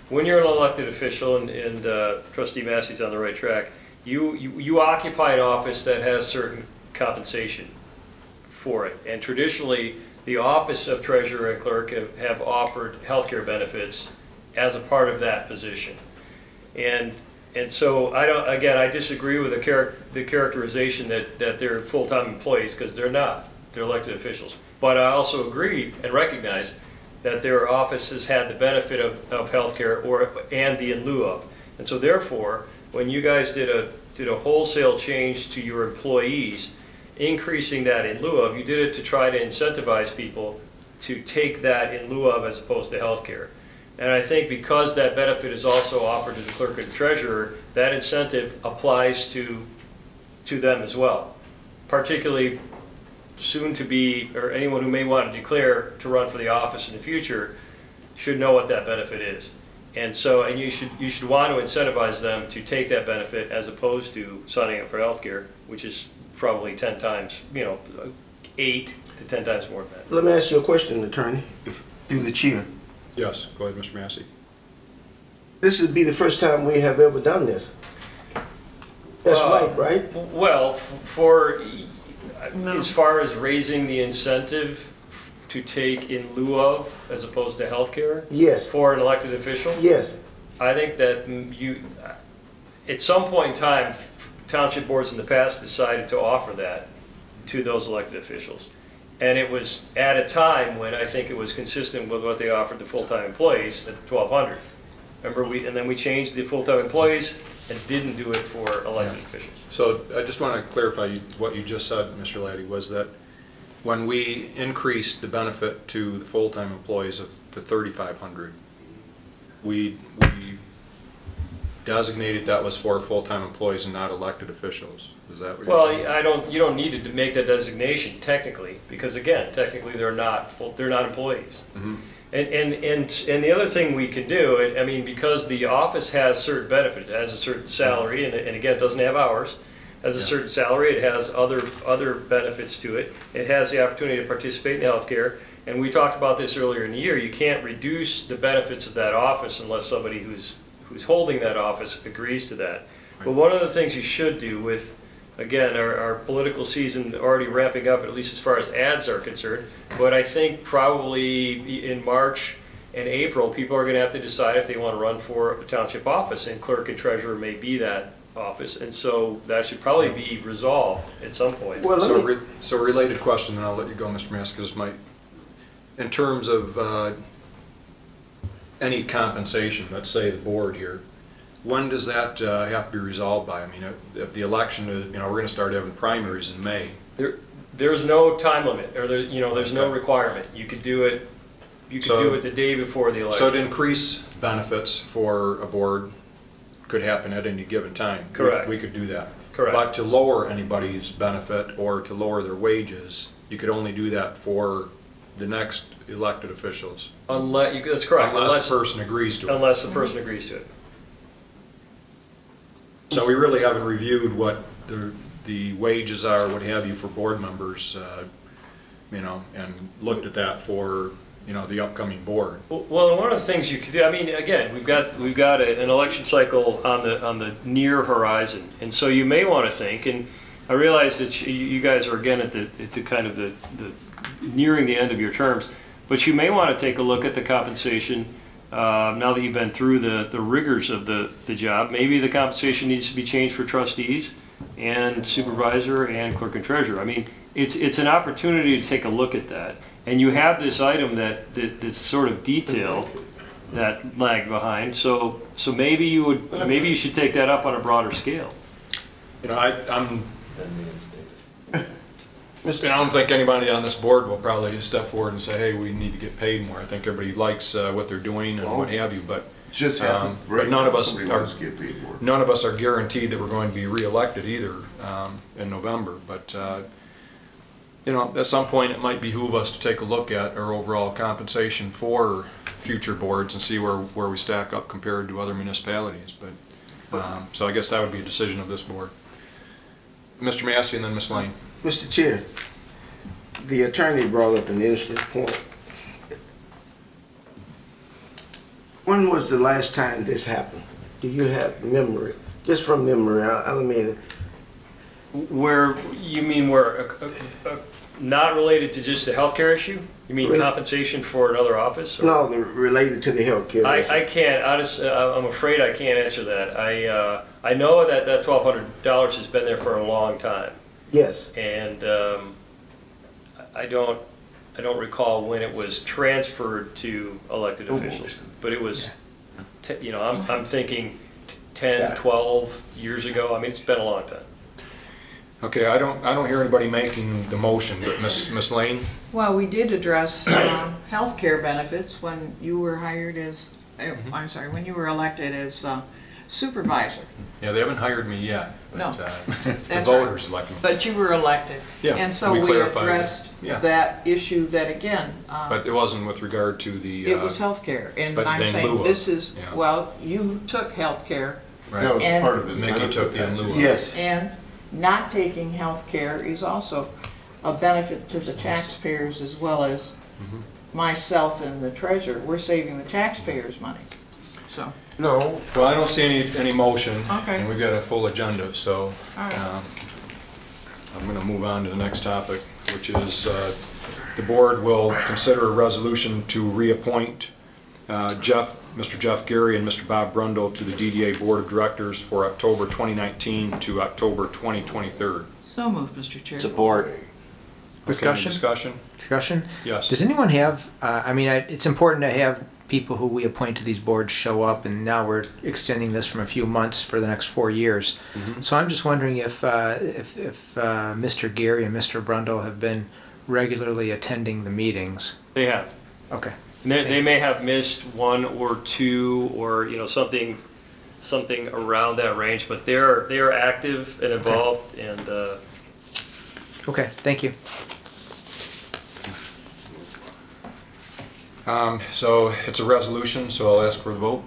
When you're an elected official, and Trustee Massey's on the right track, you occupy an office that has certain compensation for it. And traditionally, the office of treasurer and clerk have offered healthcare benefits as a part of that position. And And so I disagree with the characterization that they're full-time employees, because they're not. They're elected officials. But I also agree and recognize that their office has had the benefit of healthcare and the in lieu of. And so therefore, when you guys did a wholesale change to your employees, increasing that in lieu of, you did it to try to incentivize people to take that in lieu of as opposed to healthcare. And I think because that benefit is also offered to the clerk and treasurer, that incentive applies to them as well. Particularly soon to be, or anyone who may want to declare to run for the office in the future should know what that benefit is. And so, and you should want to incentivize them to take that benefit as opposed to signing up for healthcare, which is probably 10 times, 8 to 10 times more than that. Let me ask you a question, Attorney, through the chair. Yes, go ahead, Mr. Massey. This would be the first time we have ever done this. That's right? Well, as far as raising the incentive to take in lieu of as opposed to healthcare? Yes. For an elected official? Yes. I think that at some point in time, township boards in the past decided to offer that to those elected officials. And it was at a time when I think it was consistent with what they offered to full-time employees at $1,200. Remember, and then we changed the full-time employees and didn't do it for elected officials. So I just want to clarify what you just said, Mr. Laddie, was that when we increased the benefit to the full-time employees to $3,500, we designated that was for full-time employees and not elected officials. Is that what you're saying? Well, you don't need to make that designation technically, because again, technically they're not employees. Mm-hmm. And the other thing we can do, I mean, because the office has certain benefits, it has a certain salary, and again, it doesn't have hours, has a certain salary, it has other benefits to it, it has the opportunity to participate in healthcare, and we talked about this earlier in the year, you can't reduce the benefits of that office unless somebody who's holding that office agrees to that. But one of the things you should do with, again, our political season already ramping up, at least as far as ads are concerned, but I think probably in March and April, people are going to have to decide if they want to run for a township office, and clerk and treasurer may be that office, and so that should probably be resolved at some point. Well, So a related question, and I'll let you go, Mr. Mask, because in terms of any compensation, let's say the board here, when does that have to be resolved by? I mean, if the election, we're going to start having primaries in May. There's no time limit, or there's no requirement. You could do it. You could do it the day before the election. So to increase benefits for a board could happen at any given time. Correct. We could do that. Correct. But to lower anybody's benefit or to lower their wages, you could only do that for the next elected officials. That's correct. Unless the person agrees to it. Unless the person agrees to it. So we really haven't reviewed what the wages are, what have you, for board members, and looked at that for, the upcoming board. Well, one of the things you could do, I mean, again, we've got an election cycle on the near horizon, and so you may want to think, and I realize that you guys are again at the kind of the nearing the end of your terms, but you may want to take a look at the compensation. Now that you've been through the rigors of the job, maybe the compensation needs to be changed for trustees and supervisor and clerk and treasurer. I mean, it's an opportunity to take a look at that. And you have this item that's sort of detailed that lagged behind. So maybe you should take that up on a broader scale. I don't think anybody on this board will probably step forward and say, hey, we need to get paid more. I think everybody likes what they're doing and what have you, but Just happens. but none of us Somebody are wants to get paid more. none of us are guaranteed that we're going to be reelected either in November. But at some point it might behoove us to take a look at our overall compensation for future boards and see where we stack up compared to other municipalities. But so I guess that would be a decision of this board. Mr. Massey and then Ms. Lane. Mr. Chair, the attorney brought up an interesting point. When was the last time this happened? Do you have memory? Just from memory, I mean. Where you mean where Not related to just the healthcare issue? You mean compensation for another office? or- No, related to the healthcare. I can't, honestly, I'm afraid I can't answer that. I know that that $1,200 has been there for a long time. Yes. And I don't recall when it was transferred to elected officials. But it was, I'm thinking 10, 12 years ago. I mean, it's been a long time. Okay, I don't hear anybody making the motion, but Miss Lane? Well, we did address healthcare benefits when you were hired as, I'm sorry, when you were elected as supervisor. Yeah, they haven't hired me yet. No, But, the that's voters right. elected me. But you were elected. Yeah, And so we we clarified it. addressed Yeah. that issue that again, But it wasn't with regard to the... it was healthcare. And but I'm in lieu saying of, this is, yeah. well, you took healthcare Right. That was And- part of his Mickey benefit took the in lieu package. of. Yes. and not taking healthcare is also a benefit to the taxpayers as well as myself and the treasurer. We're saving the taxpayers money. So, No, Well, I don't see any motion. Okay. And we've got a full agenda, so all right. I'm going to move on to the next topic, which is the board will consider a resolution to reappoint Mr. Jeff Gary and Mr. Bob Brundle to the DDA Board of Directors for October 2019 to October 2023. So moved, Mr. Chair. Support. Discussion? Discussion? Discussion? Yes. Does anyone have, it's important to have people who we appoint to these boards show up, and now we're extending this from a few months for the next 4 years. So I'm just wondering if Mr. Gary and Mr. Brundle have been regularly attending the meetings. They have. Okay. And they may have missed one or two or, something around that range, but they are active and involved and, Okay, thank you. So it's a resolution, so I'll ask for the vote.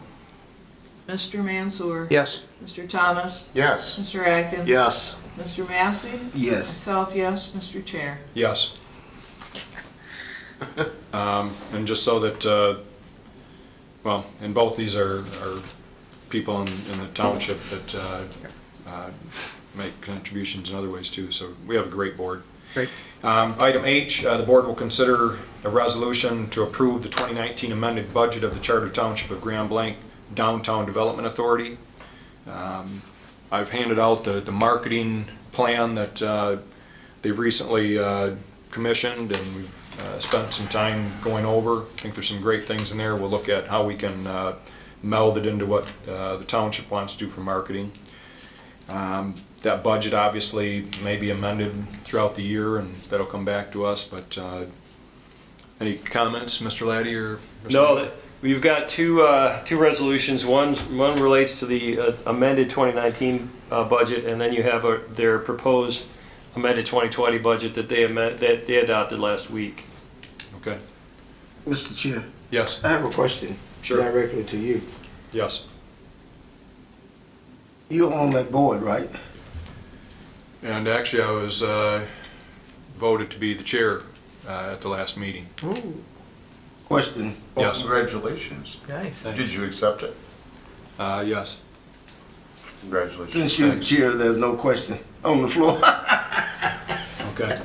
Mr. Mansour. Yes. Mr. Thomas. yes. Mr. Atkins. Yes. Mr. Massey. Yes. Myself, yes. Mr. Chair. Yes. And just so that, and both these are people in the township that make contributions in other ways too, so we have a great board. Great. Item H, the board will consider a resolution to approve the 2019 amended budget of the Charter Township of Grand Blanc Downtown Development Authority. I've handed out the marketing plan that they've recently commissioned, and we've spent some time going over. I think there's some great things in there. We'll look at how we can meld it into what the township wants to do for marketing. That budget obviously may be amended throughout the year, and that'll come back to us, but any comments, Mr. Laddie or? Mr. no, we've got two resolutions. One relates to the amended 2019 budget, and then you have their proposed amended 2020 budget that they adopted last week. Okay. Mr. Chair, Yes. I have a question. Sure. Directly to you. Yes. You're on that board, right? And actually, I was voted to be the chair at the last meeting. Question. Well, Yes. congratulations. Nice. Did you accept it? Yes. Congratulations. Since you're the chair, there's no question on the floor. Okay.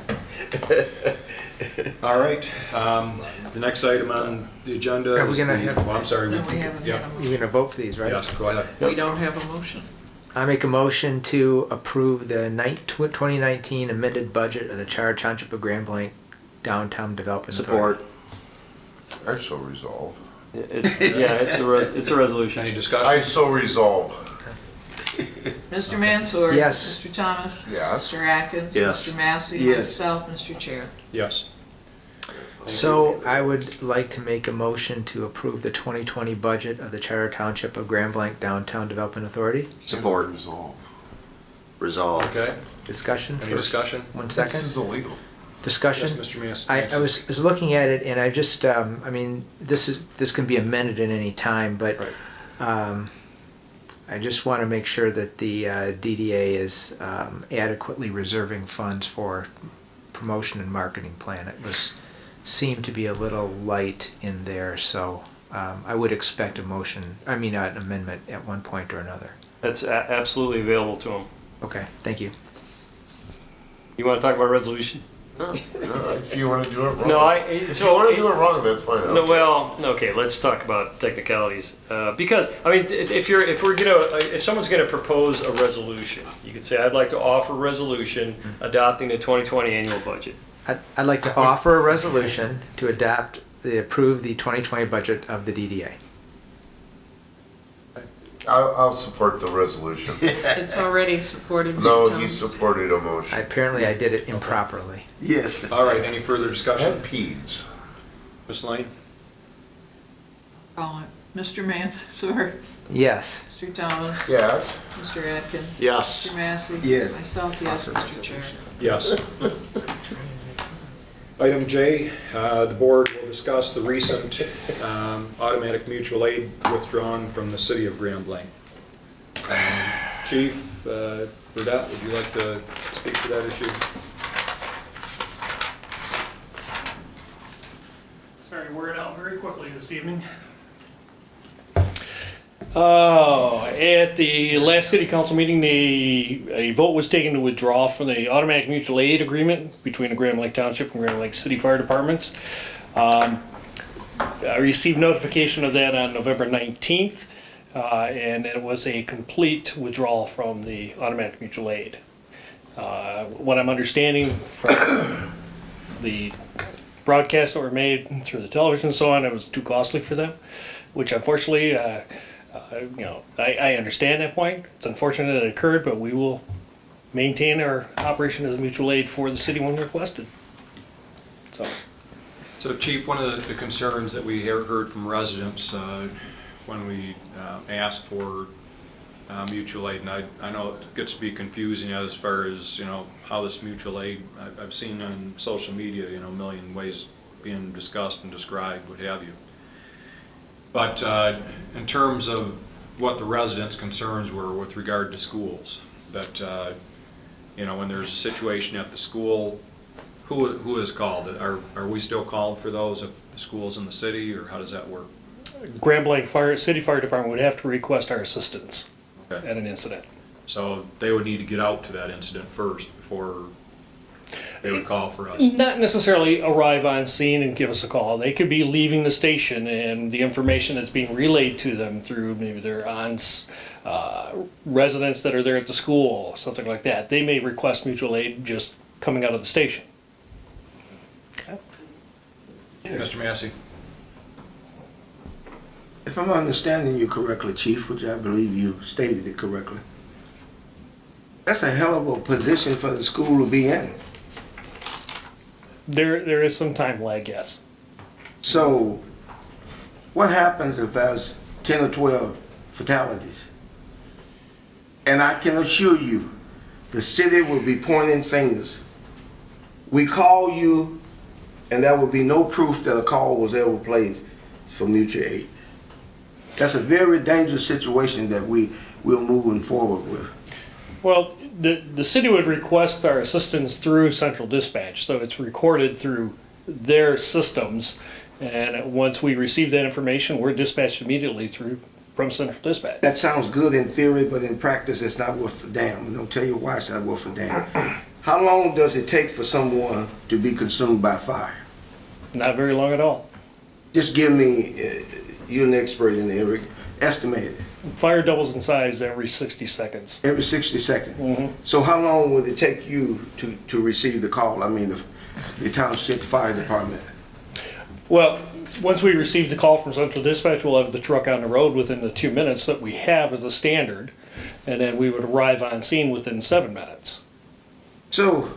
All right. The next item on the agenda Are we is gonna the, have- well, I'm sorry. No, we haven't yeah. had a We're motion. gonna vote for these, right? Yes, go ahead. We don't have a motion. I make a motion to approve the 2019 amended budget of the Charter Township of Grand Blanc Downtown Development Authority. Support. I so resolve. It's a resolution. Any discussion? I so resolve. Mr. Mansour. Yes. Mr. Thomas. Yes. Mr. Atkins. Yes. Mr. Massey. Yes. Myself, Mr. Chair. Yes. So I would like to make a motion to approve the 2020 budget of the Charter Township of Grand Blanc Downtown Development Authority. Support. Resolve. Resolve. Okay. Discussion Any first. discussion? 1 This second. is illegal. Discussion. Yes, Mr. Massey. I was looking at it, and I just, this can be amended at any time, but Right. I just want to make sure that the DDA is adequately reserving funds for promotion and marketing plan. It seemed to be a little light in there, so I would expect an amendment at one point or another. That's absolutely available to them. Okay, thank you. You want to talk about resolution? If you want to do it wrong. No, If you want to do it wrong, that's fine. No, well, okay. Let's talk about technicalities. Because I mean, if someone's gonna propose a resolution, you could say, "I'd like to offer a resolution adopting the 2020 annual budget." I'd like to offer a resolution to approve the 2020 budget of the DDA. I'll support the resolution. It's already supported. Mr. No, you Thomas. supported a motion. Apparently I did it improperly. Yes. All right, any further discussion? And PEDS. Ms. Lane? Call it. Mr. Mansour, Yes. Mr. Thomas, Yes. Mr. Atkins. Yes. Mr. Massey. Yes. Myself, yes, Mr. Chair. Yes. Item J, the board will discuss the recent automatic mutual aid withdrawn from the city of Grand Blanc. Chief Burdette, would you like to speak to that issue? Sorry to wear it out very quickly this evening. At the last city council meeting, a vote was taken to withdraw from the automatic mutual aid agreement between the Grand Lake Township and Grand Lake City Fire Departments. I received notification of that on November 19th, and it was a complete withdrawal from the automatic mutual aid. What I'm understanding from the broadcasts that were made through the television and so on, it was too costly for them, which unfortunately, I understand that point. It's unfortunate that it occurred, but we will maintain our operation as mutual aid for the city when requested. So Chief, one of the concerns that we heard from residents when we asked for mutual aid, and I know it gets to be confusing as far as, how this mutual aid, I've seen on social media, a million ways being discussed and described, what have you. But in terms of what the residents' concerns were with regard to schools, that, when there's a situation at the school, who is called? Are we still called for those if the school's in the city, or how does that work? Grand Blanc City Fire Department would have to request our assistance Okay. at an incident. So they would need to get out to that incident first before they would call for us. Not necessarily arrive on scene and give us a call. They could be leaving the station, and the information that's being relayed to them through maybe their aunts, residents that are there at the school, something like that. They may request mutual aid just coming out of the station. Mr. Massey? If I'm understanding you correctly, Chief, which I believe you stated it correctly, that's a hell of a position for the school to be in. There is some time lag, yes. So, what happens if there's 10 or 12 fatalities? And I can assure you, the city will be pointing fingers. We call you, and there will be no proof that a call was ever placed for mutual aid. That's a very dangerous situation that we're moving forward with. Well, the city would request our assistance through central dispatch, so it's recorded through their systems, and once we receive that information, we're dispatched immediately from central dispatch. That sounds good in theory, but in practice, it's not worth a damn. And I'll tell you why it's not worth a damn. How long does it take for someone to be consumed by fire? Not very long at all. Just give me, you're an expert in the area, estimate it. Fire doubles in size every 60 seconds. Every 60 seconds. Mm-hmm. So how long would it take you to receive the call? I mean, the township fire department. Well, once we receive the call from central dispatch, we'll have the truck on the road within the 2 minutes that we have as a standard, and then we would arrive on scene within 7 minutes. So,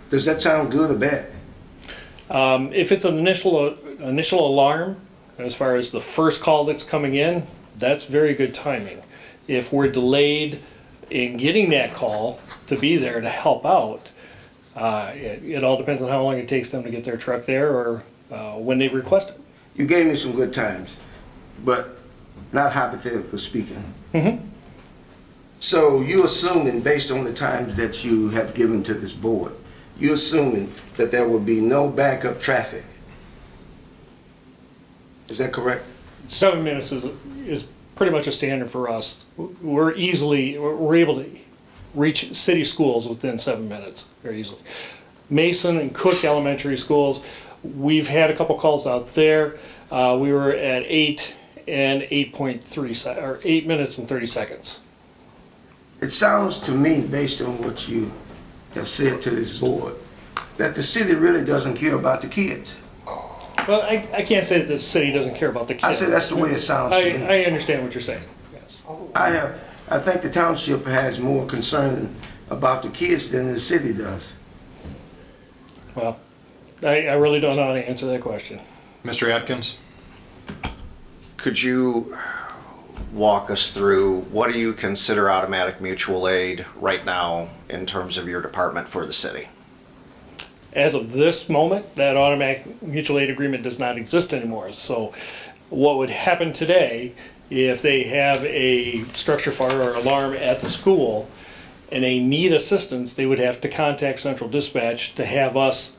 does that sound good or bad? If it's an initial alarm, as far as the first call that's coming in, that's very good timing. If we're delayed in getting that call to be there to help out, it all depends on how long it takes them to get their truck there or when they request it. You gave me some good times, but not hypothetical speaking. Mm-hmm. So you're assuming, based on the times that you have given to this board, you're assuming that there will be no backup traffic. Is that correct? 7 minutes is pretty much a standard for us. We're able to reach city schools within 7 minutes very easily. Mason and Cook Elementary Schools, we've had a couple calls out there. We were at 8 and 8.3, or 8 minutes and 30 seconds. It sounds to me, based on what you have said to this board, that the city really doesn't care about the kids. Well, I can't say that the city doesn't care about the kids. I say that's the way it sounds to me. I understand what you're saying, yes. I think the township has more concern about the kids than the city does. Well, I really don't know how to answer that question. Mr. Atkins? Could you walk us through, what do you consider automatic mutual aid right now in terms of your department for the city? As of this moment, that automatic mutual aid agreement does not exist anymore. So what would happen today, if they have a structure fire or alarm at the school and they need assistance, they would have to contact Central Dispatch to have us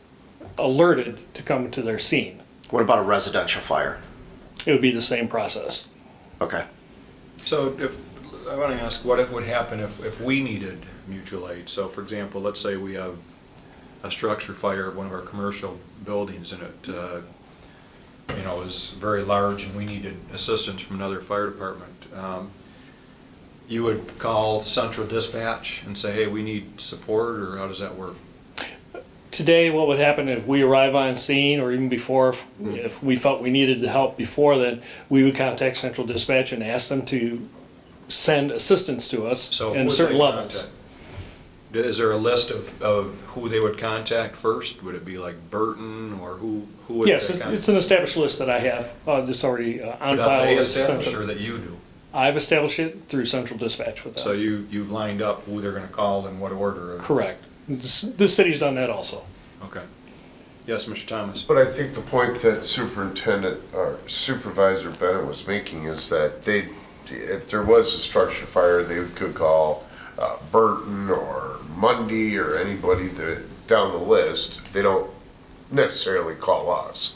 alerted to come to their scene. What about a residential fire? It would be the same process. Okay. So I want to ask, what would happen if we needed mutual aid? So for example, let's say we have a structure fire at one of our commercial buildings and it is very large and we needed assistance from another fire department. You would call Central Dispatch and say, hey, we need support, or how does that work? Today, what would happen if we arrive on scene, or even before, if we felt we needed help before then, we would contact Central Dispatch and ask them to send assistance to us So in who certain would they levels. contact? Is there a list of who they would contact first? Would it be like Burton, or who would Yes, they contact? it's an established list that I have, that's already on That file. they with establish, Central. or that you do? I've established it through Central Dispatch with them. So you've lined up who they're going to call in what order? Correct. The city's done that also. Okay. Yes, Mr. Thomas? But I think the point that Superintendent or Supervisor Bennett was making is that if there was a structure fire, they could call Burton or Mundy or anybody down the list. They don't necessarily call us.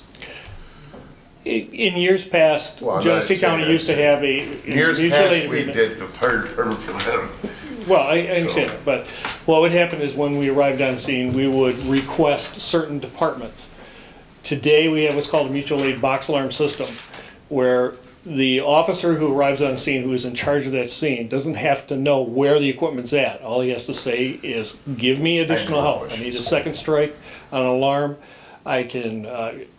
In years past, Well, I'm Genesee not saying County used to have a Years mutual aid past, we agreement. did the fire department for them. Well, I understand it, but what would happen is when we arrived on scene, we would request certain departments. Today, we have what's called a mutual aid box alarm system, where the officer who arrives on scene, who is in charge of that scene, doesn't have to know where the equipment's at. All he has to say is, give me additional help. I need a second strike on an alarm. I can,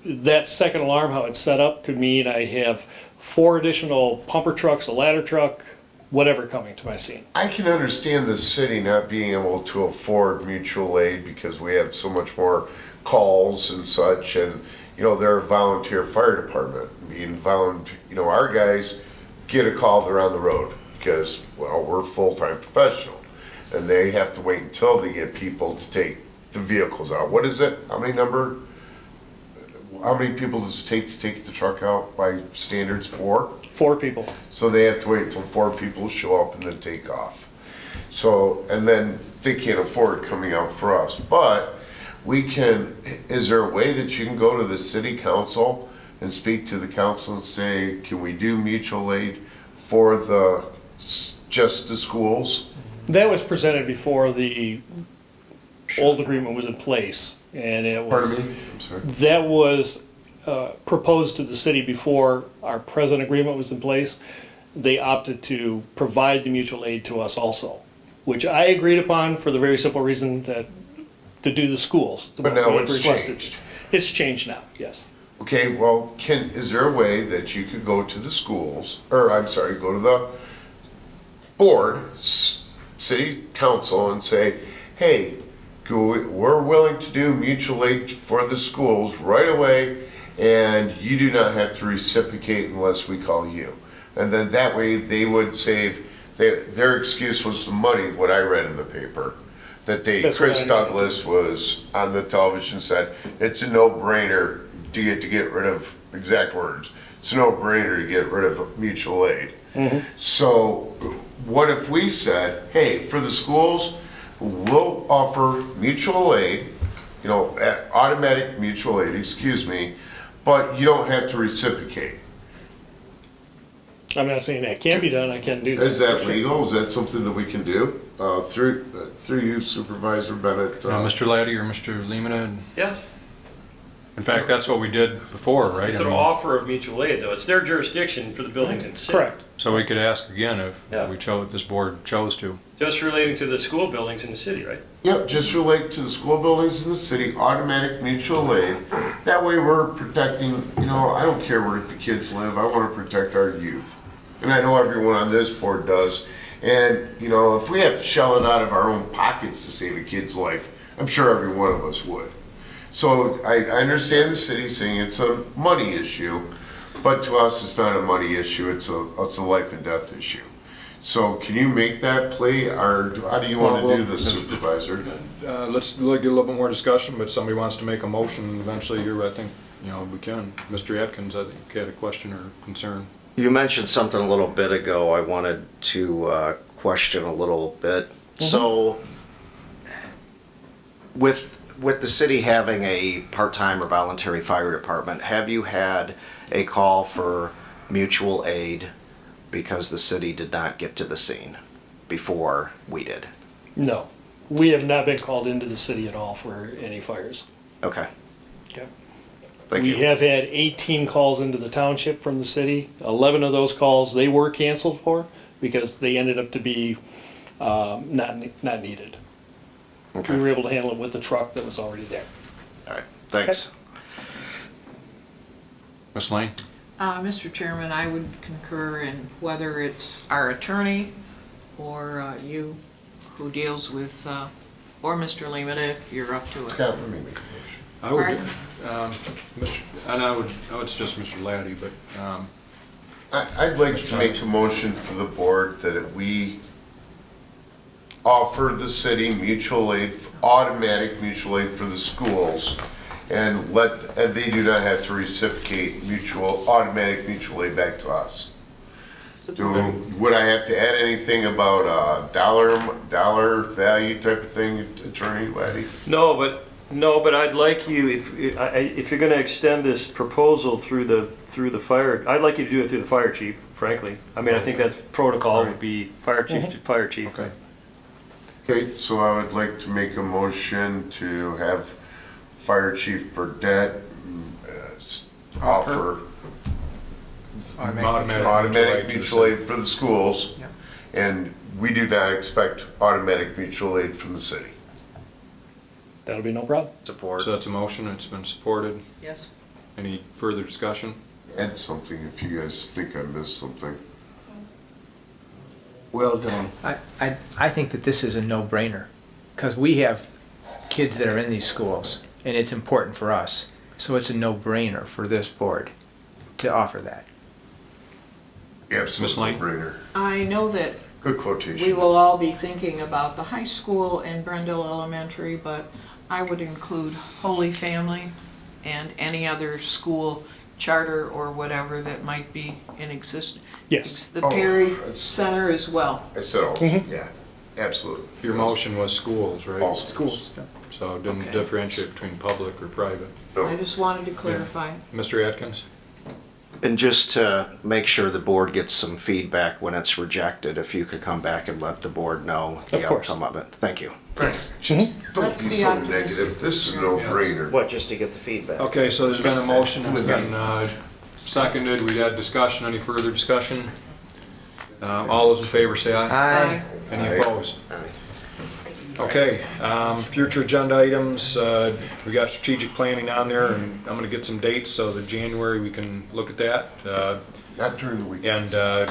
that second alarm, how it's set up, could mean I have 4 additional pumper trucks, a ladder truck, whatever coming to my scene. I can understand the city not being able to afford mutual aid because we have so much more calls and such, and they're a volunteer fire department. Our guys get a call, they're on the road because, well, we're full-time professional, and they have to wait until they get people to take the vehicles out. What is it? How many people does it take to take the truck out by standards? 4? 4 people. So they have to wait until 4 people show up and then take off. So, and then they can't afford coming out for us. But is there a way that you can go to the city council and speak to the council and say, can we do mutual aid for just the schools? That was presented before the old agreement was in place, and it was. Pardon me? I'm sorry. That was proposed to the city before our present agreement was in place. They opted to provide the mutual aid to us also, which I agreed upon for the very simple reason that to do the schools. But now it's changed. It's changed now, yes. Okay, well, is there a way that you could go to the schools, go to the board, city council, and say, hey, we're willing to do mutual aid for the schools right away, and you do not have to reciprocate unless we call you. And then that way they would save, their excuse was the money, what I read in the paper. Chris Douglas was on the television, said, it's a no-brainer to get rid of, exact words, it's a no-brainer to get rid of mutual aid. Mm-hmm. So what if we said, hey, for the schools, we'll offer mutual aid, automatic mutual aid, but you don't have to reciprocate. I'm not saying that can be done, I can do that. Is that legal? Is that something that we can do? through you, Supervisor Bennett. Mr. Laddie or Mr. Lemon? Yes. In fact, that's what we did before, right? It's I an mean, offer of mutual aid, though. It's their jurisdiction for the buildings in the city. Correct. so we could ask again if Yeah. we chose, this board chose to. Just relating to the school buildings in the city, right? Yep, just relate to the school buildings in the city, automatic mutual aid. That way we're protecting, I don't care where the kids live, I want to protect our youth. And I know everyone on this board does. And, if we have to shell it out of our own pockets to save a kid's life, I'm sure every one of us would. So I understand the city saying it's a money issue, but to us, it's not a money issue, it's a life and death issue. So can you make that play, or how do you want to do this, Supervisor? Let's get a little bit more discussion, but somebody wants to make a motion eventually here, I think, we can. Mr. Atkins, I think, had a question or concern. You mentioned something a little bit ago I wanted to question a little bit. So, with the city having a part-time or voluntary fire department, have you had a call for mutual aid because the city did not get to the scene before we did? No, we have not been called into the city at all for any fires. Okay. Okay. Thank We you. have had 18 calls into the township from the city. 11 of those calls they were canceled for because they ended up to be not needed. Okay. We were able to handle it with the truck that was already there. All right. Thanks. Ms. Lane? Mr. Chairman, I would concur in whether it's our attorney or you who deals with, or Mr. Lehman, if you're up to it. Scott, let me make a motion. I would, Pardon? and I would suggest Mr. Laddie, but, I'd like to make a motion for the board that we offer the city mutual aid, automatic mutual aid for the schools, and they do not have to reciprocate automatic mutual aid back to us. Would I have to add anything about dollar value type of thing, Attorney Laddie? No, but I'd like you, if you're gonna extend this proposal through the fire, I'd like you to do it through the fire chief, frankly. I mean, I think that's protocol would be fire chief to fire chief. okay. Okay, so I would like to make a motion to have Fire Chief Burdette offer automatic mutual aid for the schools. Yep. And we do not expect automatic mutual aid from the city. That'll be no problem. Support. So that's a motion, it's been supported. Yes. Any further discussion? Add something if you guys think I missed something. Well done. I think that this is a no-brainer, because we have kids that are in these schools, and it's important for us. So it's a no-brainer for this board to offer that. Absolutely Lane? no-brainer. I know that Good quotation. we will all be thinking about the high school and Brendel Elementary, but I would include Holy Family and any other school charter or whatever that might be in existence. Yes. The Oh, Perry that's- Center as well. I said all, yeah, absolutely. Your motion was schools, right? All schools. So it didn't Okay. differentiate between public or private. I just wanted to clarify. Mr. Atkins? And just to make sure the board gets some feedback when it's rejected, if you could come back and let the board know the Of course. outcome of it. Thank you. Don't Let's be be so optimistic. negative. This is a no-brainer. What, just to get the feedback? Okay, so there's been a motion, it's been seconded, we had discussion, any further discussion? All those in favor say aye. Aye. Any Aye. opposed? Okay, future agenda items, we got strategic planning on there, and I'm gonna get some dates, so that January we can look at that. Not during the weekends. And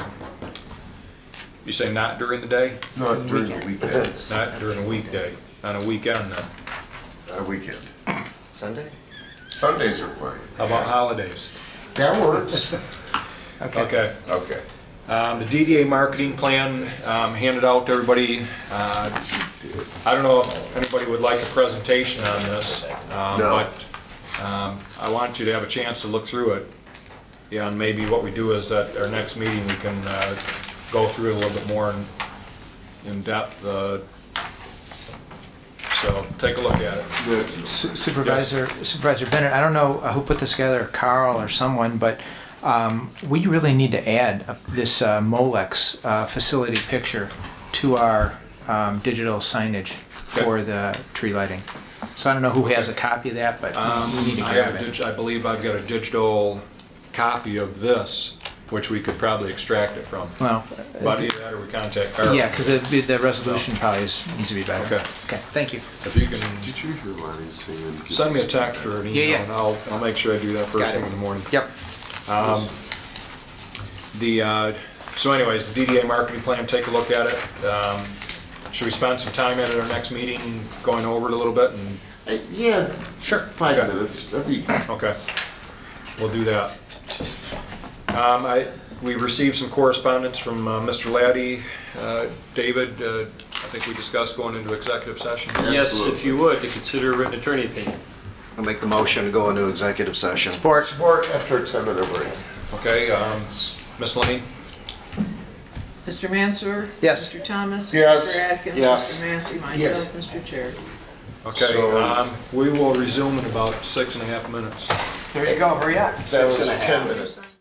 you say not during the day? Not during the weekends. Not during a weekday, on a weekend then? Not a weekend. Sunday? Sundays are fine. How about holidays? That works. Okay. Okay. The DDA marketing plan handed out to everybody. I don't know if anybody would like a presentation on this, No. but I want you to have a chance to look through it. Yeah, and maybe what we do is at our next meeting, we can go through it a little bit more in depth. So take a look at it. Supervisor Bennett, I don't know who put this together, Carl or someone, but we really need to add this Molex facility picture to our digital signage for the tree lighting. So I don't know who has a copy of that, but we need to grab it. I believe I've got a digital copy of this, which we could probably extract it from. Well, But either that or we contact Carl. yeah, because the resolution probably needs to be better. Okay. Okay, thank you. If you can Did you hear Lonnie singing? send me a text or an email, Yeah. and I'll make sure I do that Got first it. thing in the morning. Yep. So anyways, the DDA marketing plan, take a look at it. Should we spend some time at our next meeting going over it a little bit? And Yeah, Sure. 5 minutes, that'd be, okay, we'll do that. We received some correspondence from Mr. Laddie. David, I think we discussed going into executive session. Yes, if you would, to consider a written attorney opinion. I'll make the motion to go into executive session. Support. support after a 10-minute break. Okay, Ms. Lane? Mr. Mansur? Yes. Mr. Thomas? Yes. Mr. Atkins? Yes. Mr. Massey? Myself, Mr. Chair. Okay, So- we will resume in about 6.5 minutes. There you go, hurry up. That was 10 minutes.